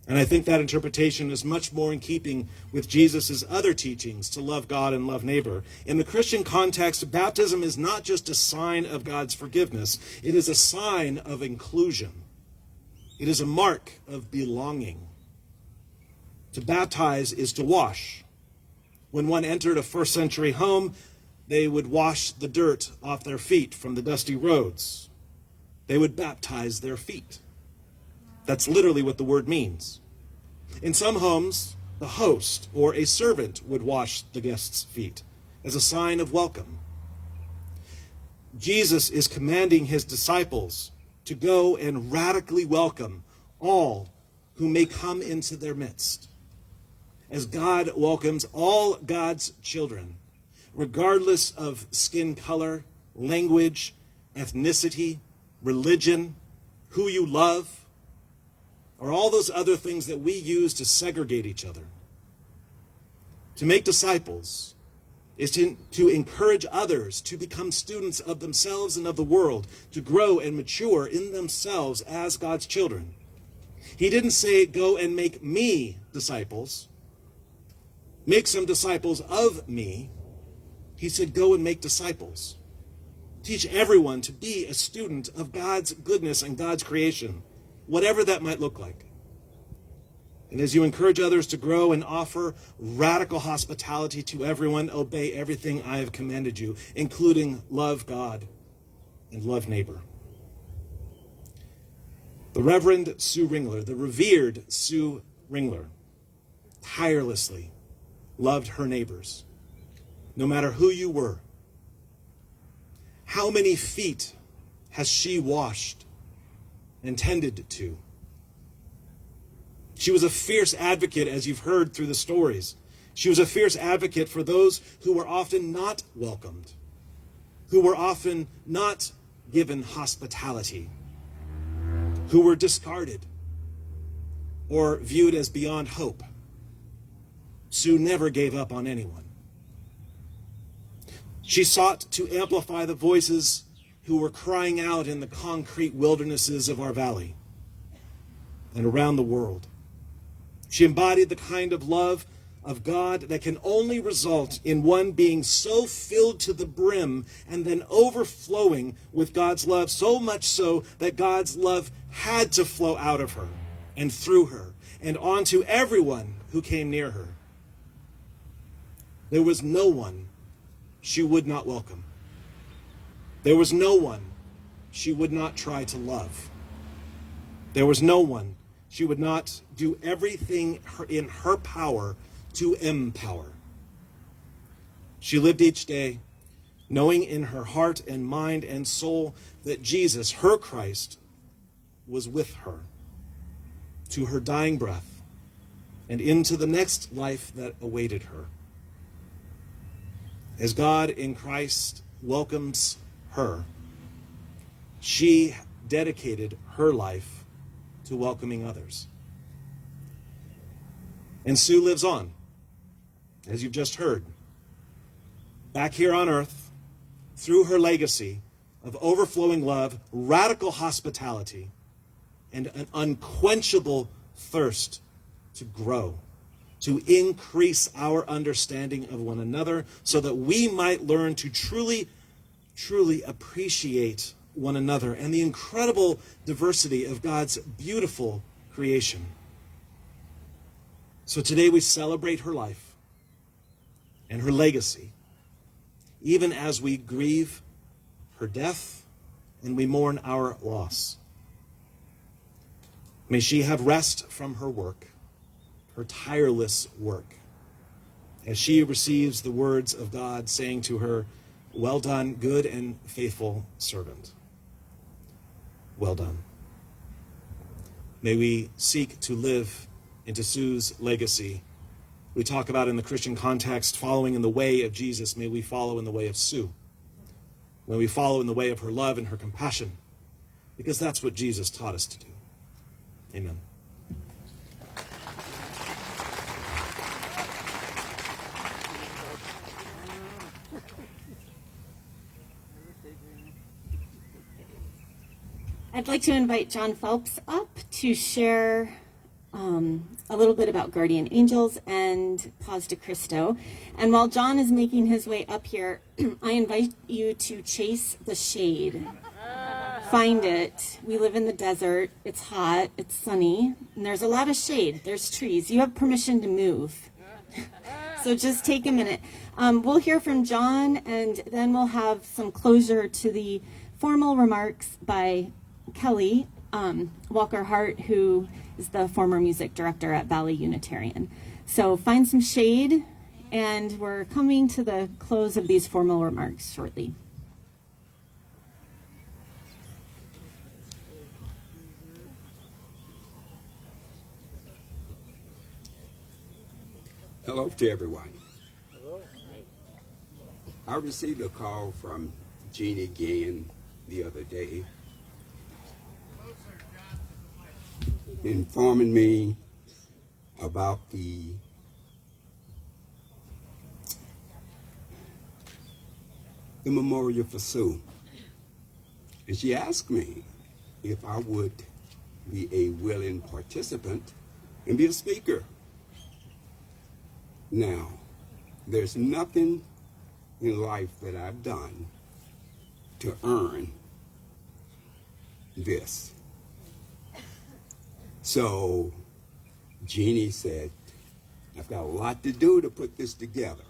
And I think that interpretation is much more in keeping with Jesus' other teachings to love God and love neighbor. In the Christian context, baptism is not just a sign of God's forgiveness. It is a sign of inclusion. It is a mark of belonging. To baptize is to wash. When one entered a first century home, they would wash the dirt off their feet from the dusty roads. They would baptize their feet. That's literally what the word means. In some homes, the host or a servant would wash the guest's feet as a sign of welcome. Jesus is commanding his disciples to go and radically welcome all who may come into their midst, as God welcomes all God's children, regardless of skin color, language, ethnicity, religion, who you love, or all those other things that we use to segregate each other. To make disciples is to encourage others to become students of themselves and of the world, to grow and mature in themselves as God's children. He didn't say, go and make me disciples. Make some disciples of me. He said, go and make disciples. Teach everyone to be a student of God's goodness and God's creation, whatever that might look like. And as you encourage others to grow and offer radical hospitality to everyone, obey everything I have commanded you, including love God and love neighbor. The Reverend Sue Ringler, the revered Sue Ringler, tirelessly loved her neighbors, no matter who you were. How many feet has she washed and tended to? She was a fierce advocate, as you've heard through the stories. She was a fierce advocate for those who were often not welcomed, who were often not given hospitality, who were discarded or viewed as beyond hope. Sue never gave up on anyone. She sought to amplify the voices who were crying out in the concrete wildernesses of our valley and around the world. She embodied the kind of love of God that can only result in one being so filled to the brim and then overflowing with God's love, so much so that God's love had to flow out of her and through her and onto everyone who came near her. There was no one she would not welcome. There was no one she would not try to love. There was no one she would not do everything in her power to empower. She lived each day knowing in her heart and mind and soul that Jesus, her Christ, was with her to her dying breath and into the next life that awaited her. As God in Christ welcomes her, she dedicated her life to welcoming others. And Sue lives on, as you've just heard, back here on earth, through her legacy of overflowing love, radical hospitality, and an unquenchable thirst to grow, to increase our understanding of one another so that we might learn to truly, truly appreciate one another and the incredible diversity of God's beautiful creation. So today we celebrate her life and her legacy, even as we grieve her death and we mourn our loss. May she have rest from her work, her tireless work, as she receives the words of God saying to her, "Well done, good and faithful servant." Well done. May we seek to live into Sue's legacy. We talk about in the Christian context, following in the way of Jesus. May we follow in the way of Sue. May we follow in the way of her love and her compassion, because that's what Jesus taught us to do. Amen. I'd like to invite John Phelps up to share a little bit about guardian angels and Paz de Cristo. And while John is making his way up here, I invite you to chase the shade. Find it. We live in the desert. It's hot. It's sunny. And there's a lot of shade. There's trees. You have permission to move. So just take a minute. We'll hear from John, and then we'll have some closure to the formal remarks by Kelly Walker Hart, who is the former music director at Valley Unitarian. So find some shade, and we're coming to the close of these formal remarks shortly. Hello to everyone. I received a call from Jeannie Gann the other day informing me about the the memorial for Sue. And she asked me if I would be a willing participant and be a speaker. Now, there's nothing in life that I've done to earn this. So Jeannie said, I've got a lot to do to put this together.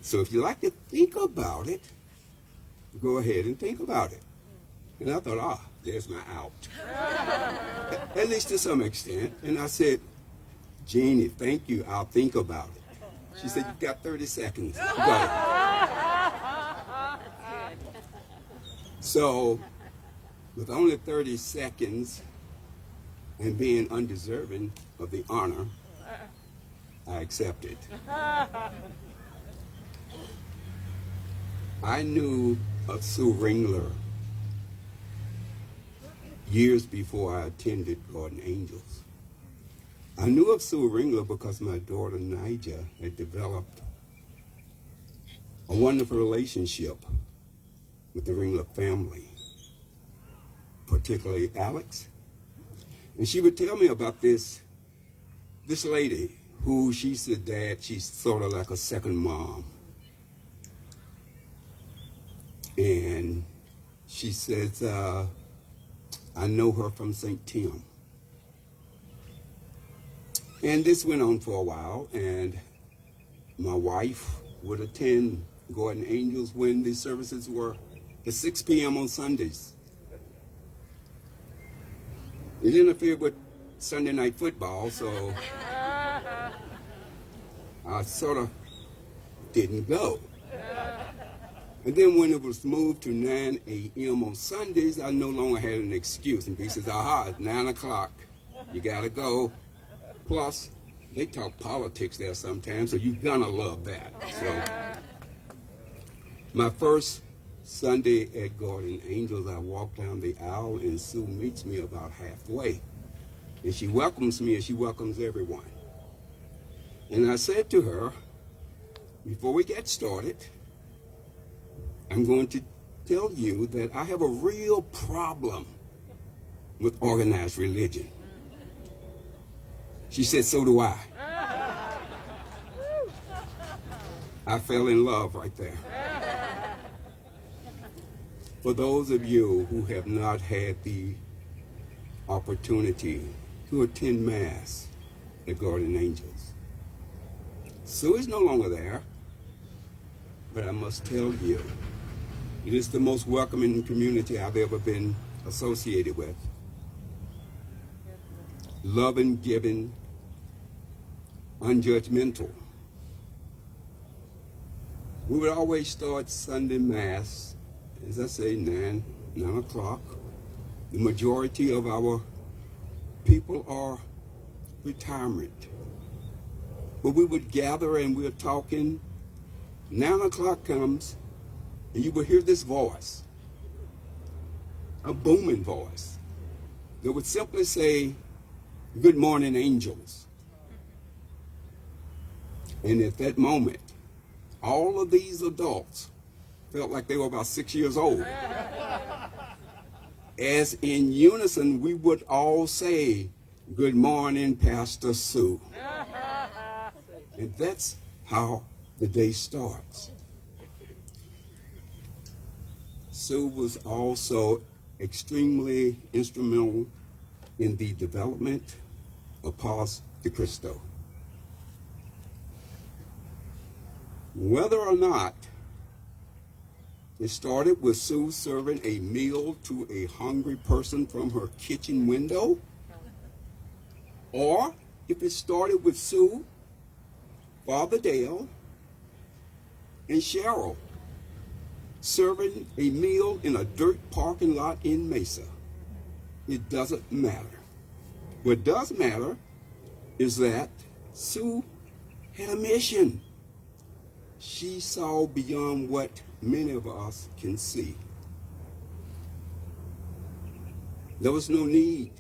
So if you like to think about it, go ahead and think about it. And I thought, there's my out. At least to some extent. And I said, Jeannie, thank you, I'll think about it. She said, you've got 30 seconds. You got it. So, with only 30 seconds and being undeserving of the honor, I accepted. I knew of Sue Ringler years before I attended Garden Angels. I knew of Sue Ringler because my daughter Nija had developed a wonderful relationship with the Ringler family, particularly Alex. And she would tell me about this lady who she said, Dad, she's sort of like a second mom. And she says, I know her from St. Tim. And this went on for a while, and my wife would attend Garden Angels when the services were at 6 p.m. on Sundays. It interfered with Sunday night football, so I sort of didn't go. And then when it was moved to 9 a.m. on Sundays, I no longer had an excuse. And he says, it's 9 o'clock, you gotta go. Plus, they talk politics there sometimes, so you're gonna love that. So, my first Sunday at Garden Angels, I walk down the aisle and Sue meets me about halfway. And she welcomes me and she welcomes everyone. And I said to her, before we get started, I'm going to tell you that I have a real problem with organized religion. She said, so do I. I fell in love right there. For those of you who have not had the opportunity to attend Mass at Garden Angels, Sue is no longer there, but I must tell you, it is the most welcoming community I've ever been associated with. Loving, giving, unjudgmental. We would always start Sunday Mass, as I say, 9 o'clock. The majority of our people are retirement. But we would gather and we're talking. 9 o'clock comes, and you will hear this voice, a booming voice, that would simply say, good morning, angels. And at that moment, all of these adults felt like they were about 6 years old. As in unison, we would all say, good morning, Pastor Sue. And that's how the day starts. Sue was also extremely instrumental in the development of Paz de Cristo. Whether or not it started with Sue serving a meal to a hungry person from her kitchen window, or if it started with Sue, Father Dale, and Cheryl serving a meal in a dirt parking lot in Mesa, it doesn't matter. What does matter is that Sue had a mission. She saw beyond what many of us can see. There was no need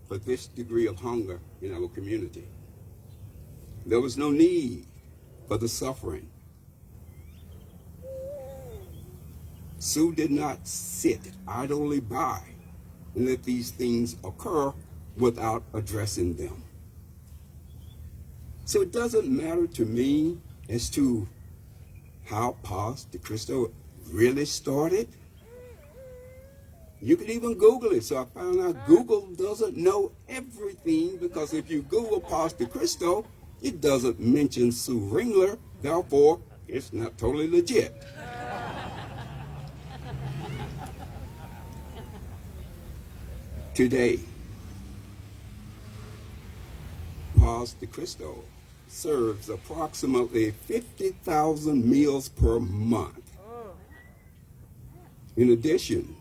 for this degree of hunger in our community. There was no need for the suffering. Sue did not sit idly by and let these things occur without addressing them. So it doesn't matter to me as to how Pastor Cristo really started. You can even Google it. So I found out Google doesn't know everything, because if you Google Pastor Cristo, it doesn't mention Sue Ringler. Therefore, it's not totally legit. Today, Pastor Cristo serves approximately 50,000 meals per month. In addition,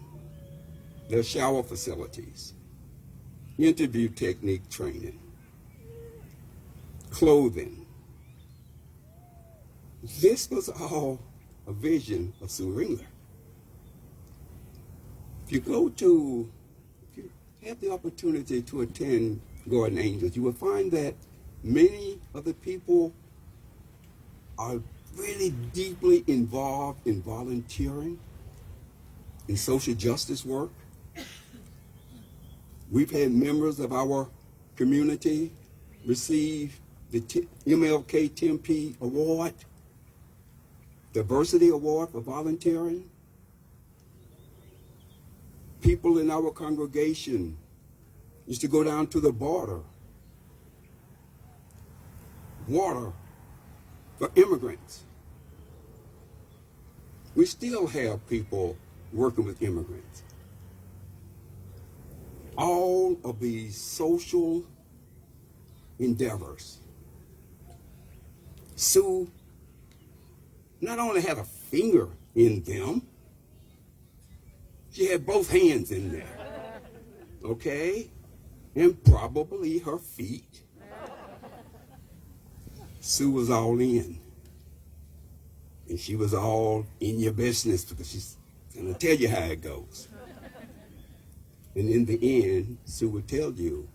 there are shower facilities, interview technique training, clothing. This was all a vision of Sue Ringler. If you have the opportunity to attend Garden Angels, you will find that many of the people are really deeply involved in volunteering, in social justice work. We've had members of our community receive the MLK 10P Award, Diversity Award for volunteering. People in our congregation used to go down to the border, water for immigrants. We still have people working with immigrants. All of these social endeavors, Sue not only had a finger in them, she had both hands in there, okay? And probably her feet. Sue was all in. And she was all in your business, because she's going to tell you how it goes. And in the end, Sue would tell you,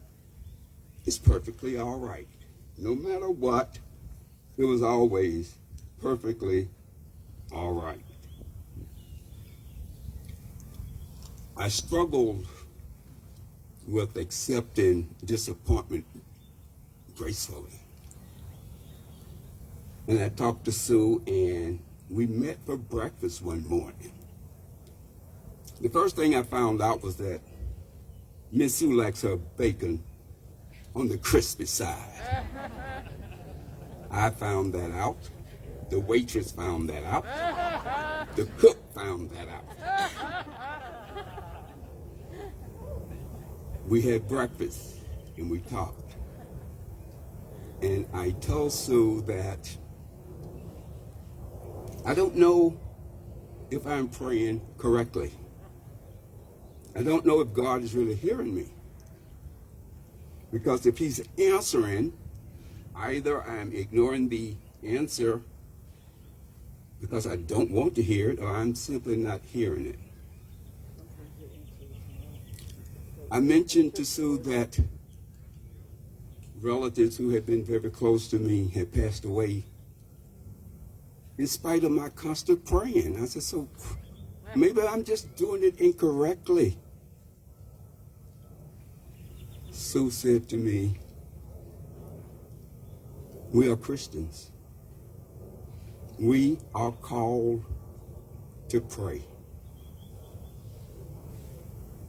it's perfectly all right. No matter what, it was always perfectly all right. I struggled with accepting disappointment gracefully. And I talked to Sue, and we met for breakfast one morning. The first thing I found out was that Miss Sue likes her bacon on the crispy side. I found that out. The waitress found that out. The cook found that out. We had breakfast and we talked. And I told Sue that I don't know if I'm praying correctly. I don't know if God is really hearing me. Because if he's answering, either I'm ignoring the answer because I don't want to hear it, or I'm simply not hearing it. I mentioned to Sue that relatives who had been very close to me had passed away in spite of my constant praying. I said, so maybe I'm just doing it incorrectly. Sue said to me, we are Christians. We are called to pray.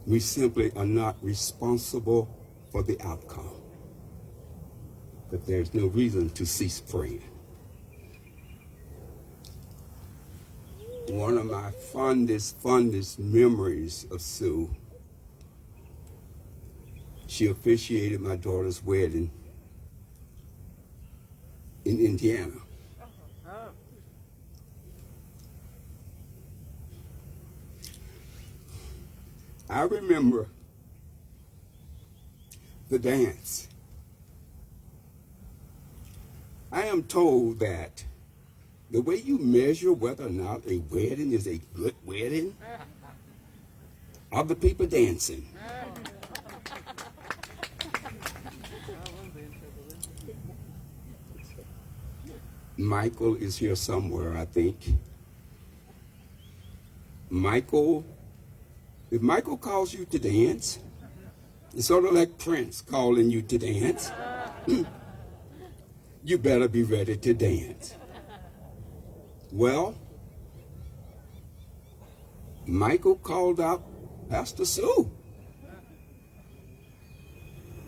We simply are not responsible for the outcome. But there's no reason to cease praying. One of my fondest memories of Sue, she officiated my daughter's wedding in Indiana. I remember the dance. I am told that the way you measure whether or not a wedding is a good wedding are the people dancing. Michael is here somewhere, I think. Michael, if Michael calls you to dance, it's sort of like Prince calling you to dance. You better be ready to dance. Well, Michael called out Pastor Sue.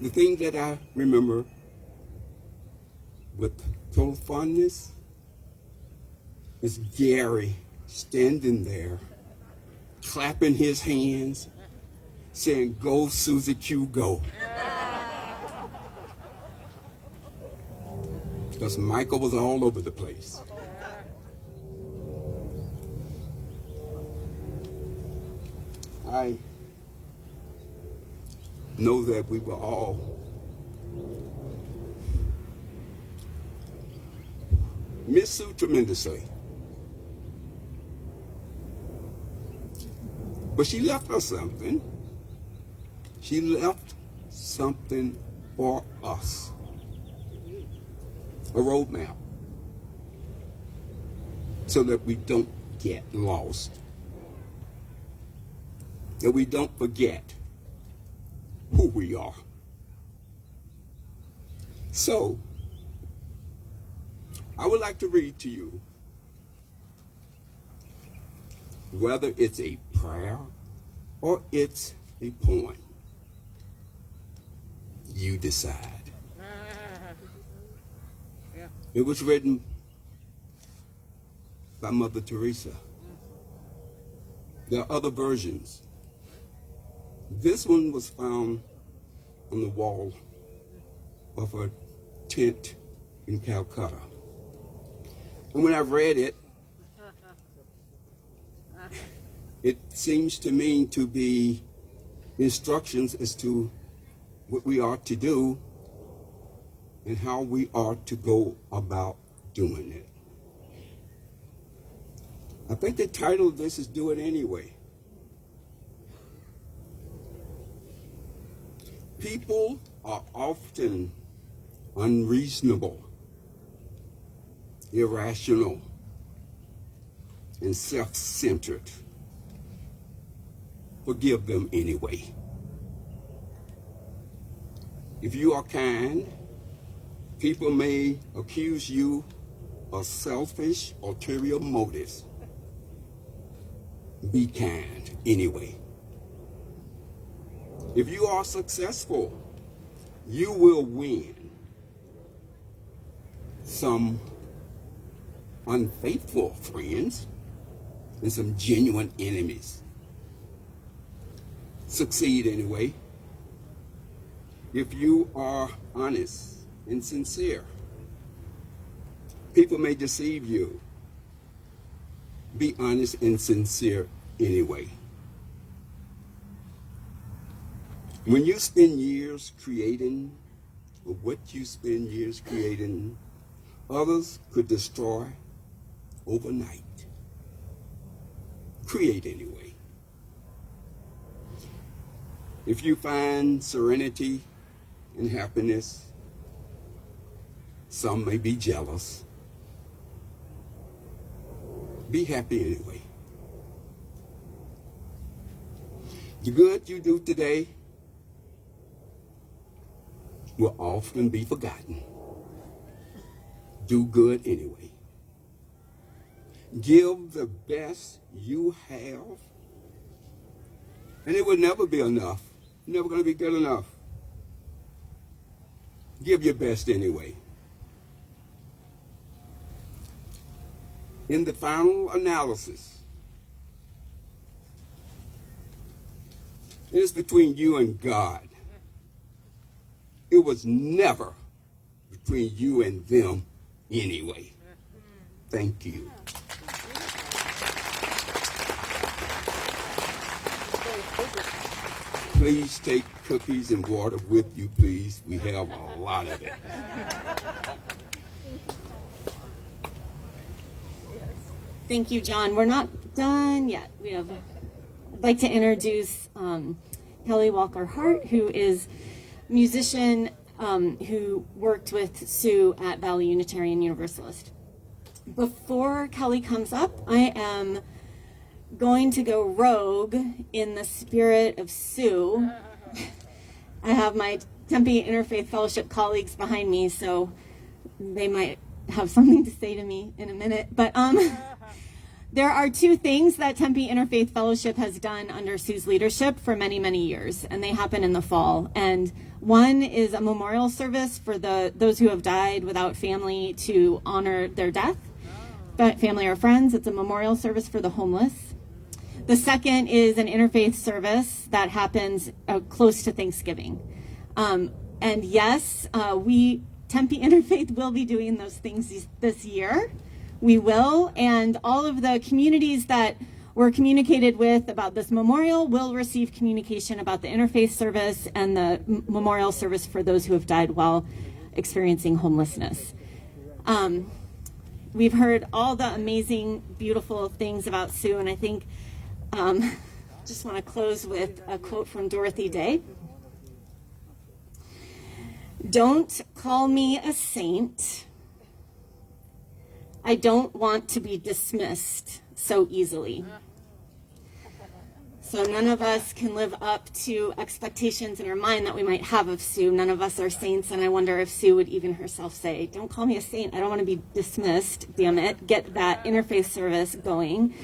The thing that I remember with total fondness is Gary standing there, clapping his hands, saying, "Go, Susie Q, go." Because Michael was all over the place. I know that we were all miss Sue tremendously. But she left us something. She left something for us. A roadmap. So that we don't get lost. That we don't forget who we are. So, I would like to read to you, whether it's a prayer or it's a poem. You decide. It was written by Mother Teresa. There are other versions. This one was found on the wall of a tent in Calcutta. And when I read it, it seems to me to be instructions as to what we are to do and how we are to go about doing it. I think the title of this is Do It Anyway. People are often unreasonable, irrational, and self-centered. Forgive them anyway. If you are kind, people may accuse you of selfish, ulterior motives. Be kind anyway. If you are successful, you will win some unfaithful friends and some genuine enemies. Succeed anyway. If you are honest and sincere, people may deceive you. Be honest and sincere anyway. When you spend years creating, or what you spend years creating, others could destroy overnight. Create anyway. If you find serenity and happiness, some may be jealous. Be happy anyway. The good you do today will often be forgotten. Do good anyway. Give the best you have, and it will never be enough. Never going to be good enough. Give your best anyway. In the final analysis, it is between you and God. It was never between you and them anyway. Thank you. Please take cookies and water with you, please. We have a lot of it. Thank you, John. We're not done yet. I'd like to introduce Kelly Walker Hart, who is a musician who worked with Sue at Valley Unitarian Universalist. Before Kelly comes up, I am going to go rogue in the spirit of Sue. I have my Tempe Interfaith Fellowship colleagues behind me, so they might have something to say to me in a minute. But there are two things that Tempe Interfaith Fellowship has done under Sue's leadership for many, many years, and they happen in the fall. And one is a memorial service for those who have died without family to honor their death, family or friends. It's a memorial service for the homeless. The second is an interfaith service that happens close to Thanksgiving. And yes, Tempe Interfaith will be doing those things this year. We will, and all of the communities that were communicated with about this memorial will receive communication about the interfaith service and the memorial service for those who have died while experiencing homelessness. We've heard all the amazing, beautiful things about Sue, and I think just want to close with a quote from Dorothy Day. "Don't call me a saint. I don't want to be dismissed so easily." So none of us can live up to expectations in our mind that we might have of Sue. None of us are saints, and I wonder if Sue would even herself say, "Don't call me a saint. I don't want to be dismissed, damn it." Get that interfaith service going,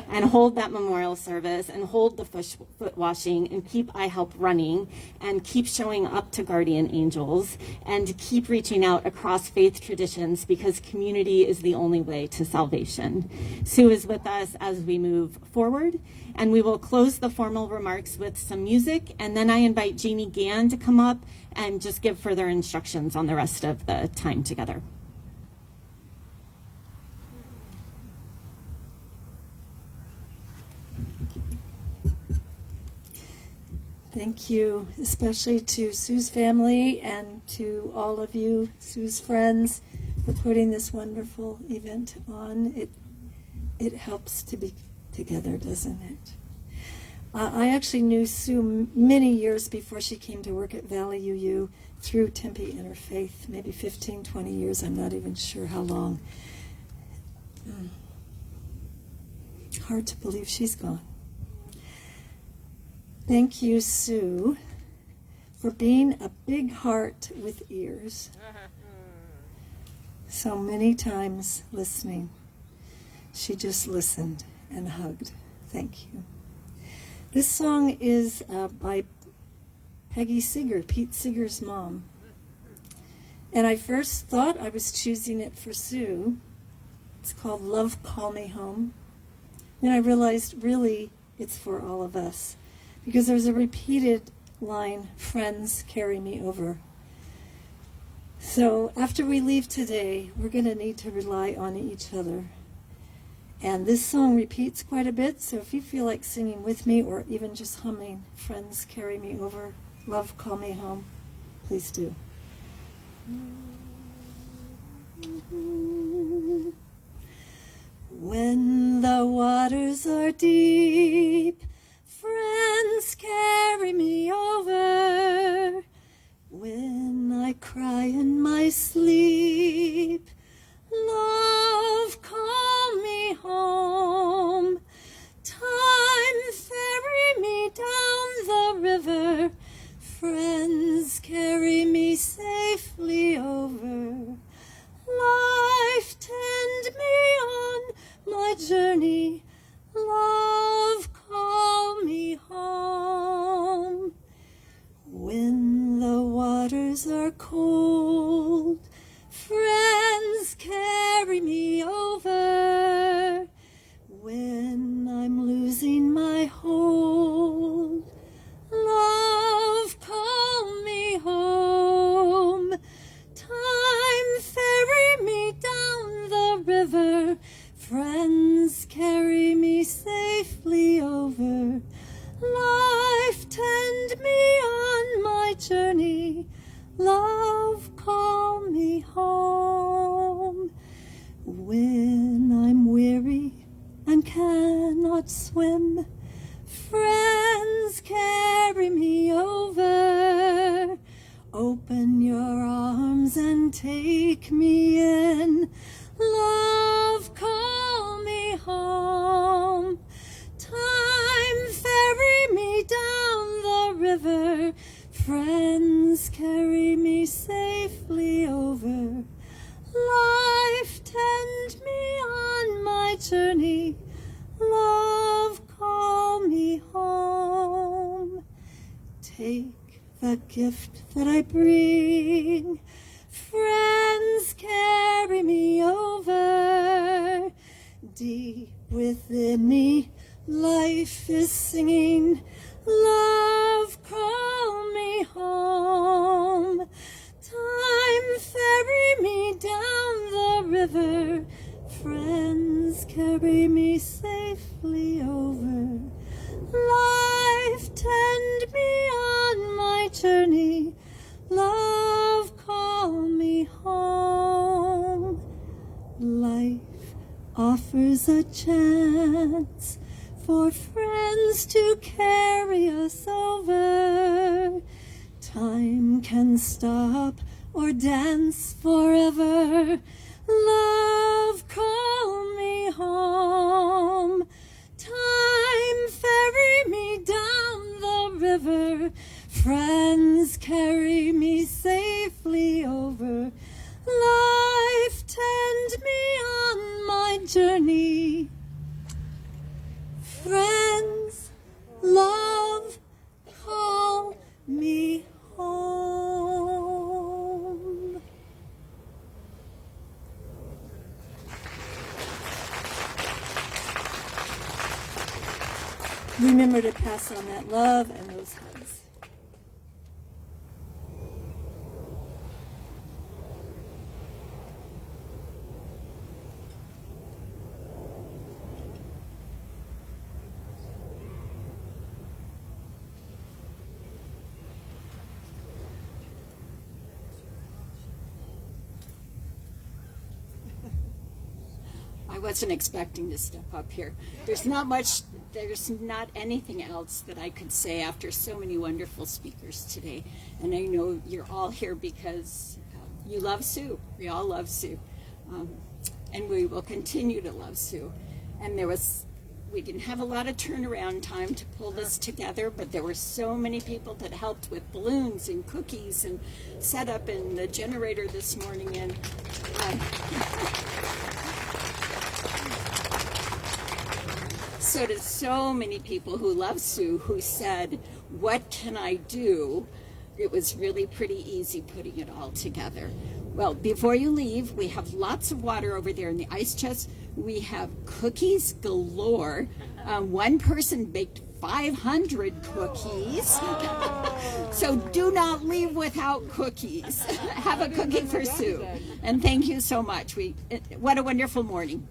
and hold that memorial service, and hold the foot washing, and keep iHelp running, and keep showing up to Guardian Angels, and keep reaching out across faith traditions, because community is the only way to salvation. Sue is with us as we move forward, and we will close the formal remarks with some music, and then I invite Jamie Gann to come up and just give further instructions on the rest of the time together. Thank you, especially to Sue's family and to all of you, Sue's friends, for putting this wonderful event on. It helps to be together, doesn't it? I actually knew Sue many years before she came to work at Valley UU through Tempe Interfaith, maybe 15, 20 years, I'm not even sure how long. Hard to believe she's gone. Thank you, Sue, for being a big heart with ears. So many times listening. She just listened and hugged. Thank you. This song is by Peggy Seeger, Pete Seeger's mom. And I first thought I was choosing it for Sue. It's called Love Call Me Home. Then I realized really it's for all of us, because there's a repeated line, "Friends carry me over." So after we leave today, we're going to need to rely on each other. And this song repeats quite a bit, so if you feel like singing with me or even just humming, "Friends carry me over, love call me home," please do. When the waters are deep, friends carry me over. When I cry in my sleep, love call me home. Time ferry me down the river, friends carry me safely over. Life tend me on my journey, love call me home. When the waters are cold, friends carry me over. When I'm losing my hold, love call me home. Time ferry me down the river, friends carry me safely over. Life tend me on my journey, love call me home. When I'm weary and cannot swim, friends carry me over. Open your arms and take me in, love call me home. Time over. Friends carry me safely over. Life tend me on my journey. Love call me home. Take the gift that I bring. Friends carry me over. Deep within me, life is singing. Love call me home. Time ferry me down the river. Friends carry me safely over. Life tend me on my journey. Love call me home. Life offers a chance for friends to carry us over. Time can stop or dance forever. Love call me home. Time ferry me down the river. Friends carry me safely over. Life tend me on my journey. Friends, love, call me home. Remember to pass on that love and those hugs. I wasn't expecting to step up here. There's not anything else that I could say after so many wonderful speakers today. And I know you're all here because you love Sue. We all love Sue. And we will continue to love Sue. And we didn't have a lot of turnaround time to pull this together, but there were so many people that helped with balloons and cookies and setup and the generator this morning. And so to so many people who love Sue who said, what can I do? It was really pretty easy putting it all together. Well, before you leave, we have lots of water over there in the ice chest. We have cookies galore. One person baked 500 cookies. So do not leave without cookies. Have a cookie for Sue. And thank you so much. What a wonderful morning.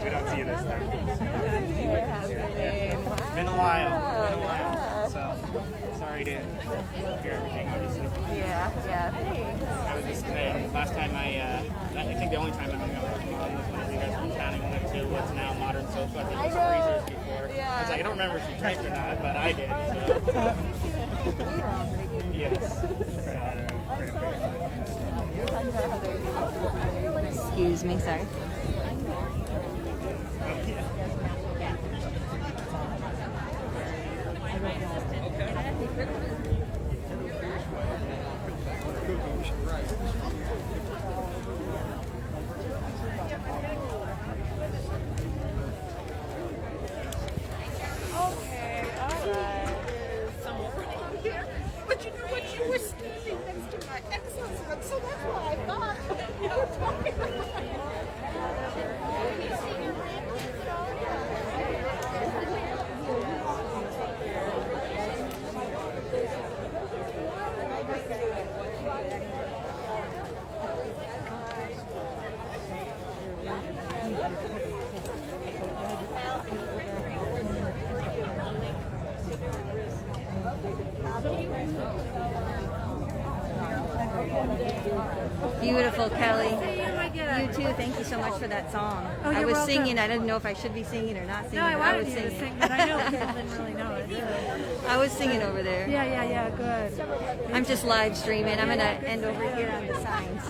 We don't see you this time. It's been a while. So sorry to hear everything, obviously. Yeah, thanks. I was just last time I think the only time I hung out with Mom was whenever you guys were in town and we went to what's now Modern Social. I think it was Freezers before. Yeah. I was like, I don't remember if you typed or not, but I did. So. Yes. Excuse me, sorry. But you know what? You were standing next to my ex-husband, so that's why I thought you were talking about Beautiful, Kelly. You too. Thank you so much for that song. Oh, I you're was welcome. singing. I didn't know if I should be singing or not singing. No, I but wanted was you to singing. sing, but I know kids didn't really know it. I was singing over there. Yeah, good. I'm just live streaming. I'm gonna end over here on the signs.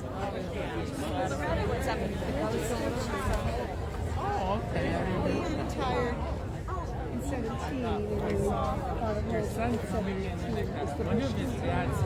oh, okay. I'm retired in 17. Your son's coming in. One of his dads